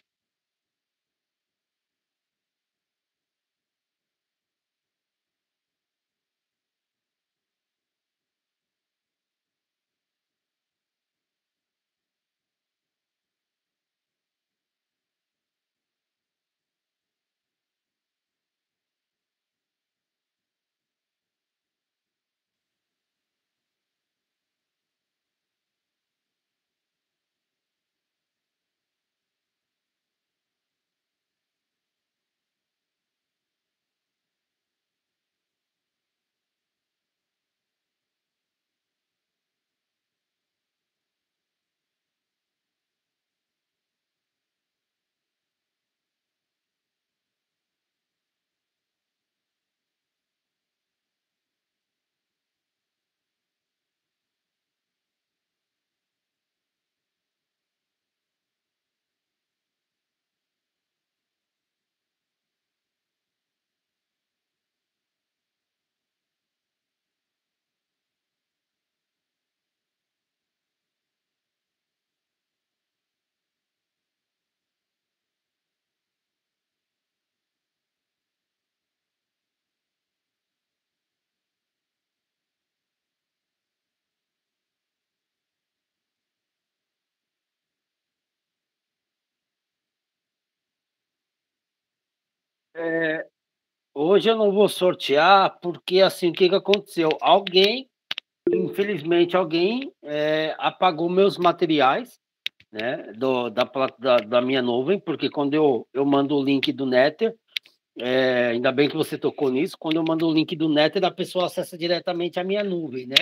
Speaker 1: Hoje eu não vou sortear, porque assim, o que que aconteceu? Infelizmente, alguém apagou meus materiais, né, da minha nuvem, porque quando eu mando o link do Nether, ainda bem que você tocou nisso, quando eu mando o link do Nether, a pessoa acessa diretamente a minha nuvem, né?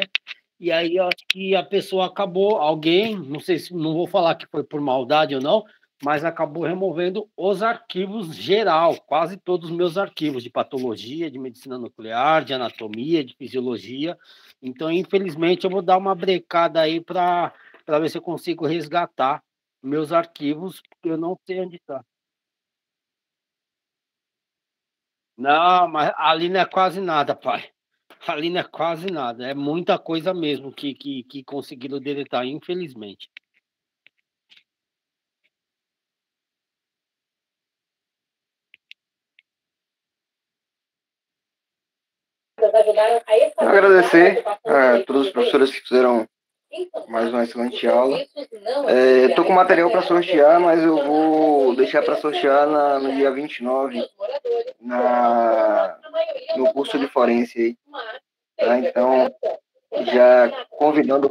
Speaker 1: E aí eu acho que a pessoa acabou, alguém, não sei se não vou falar que foi por maldade ou não, mas acabou removendo os arquivos geral, quase todos os meus arquivos de patologia, de medicina nuclear, de anatomia, de fisiologia. Então, infelizmente, eu vou dar uma brecada aí para ver se eu consigo resgatar meus arquivos, porque eu não sei onde está. Não, mas ali não é quase nada, pai. Ali não é quase nada. É muita coisa mesmo que conseguiram deletar, infelizmente.
Speaker 4: Quero agradecer a todos os professores que fizeram mais uma excelente aula. Estou com material para sortear, mas eu vou deixar para sortear no dia 29, no curso de forense aí. Tá? Então, já convidando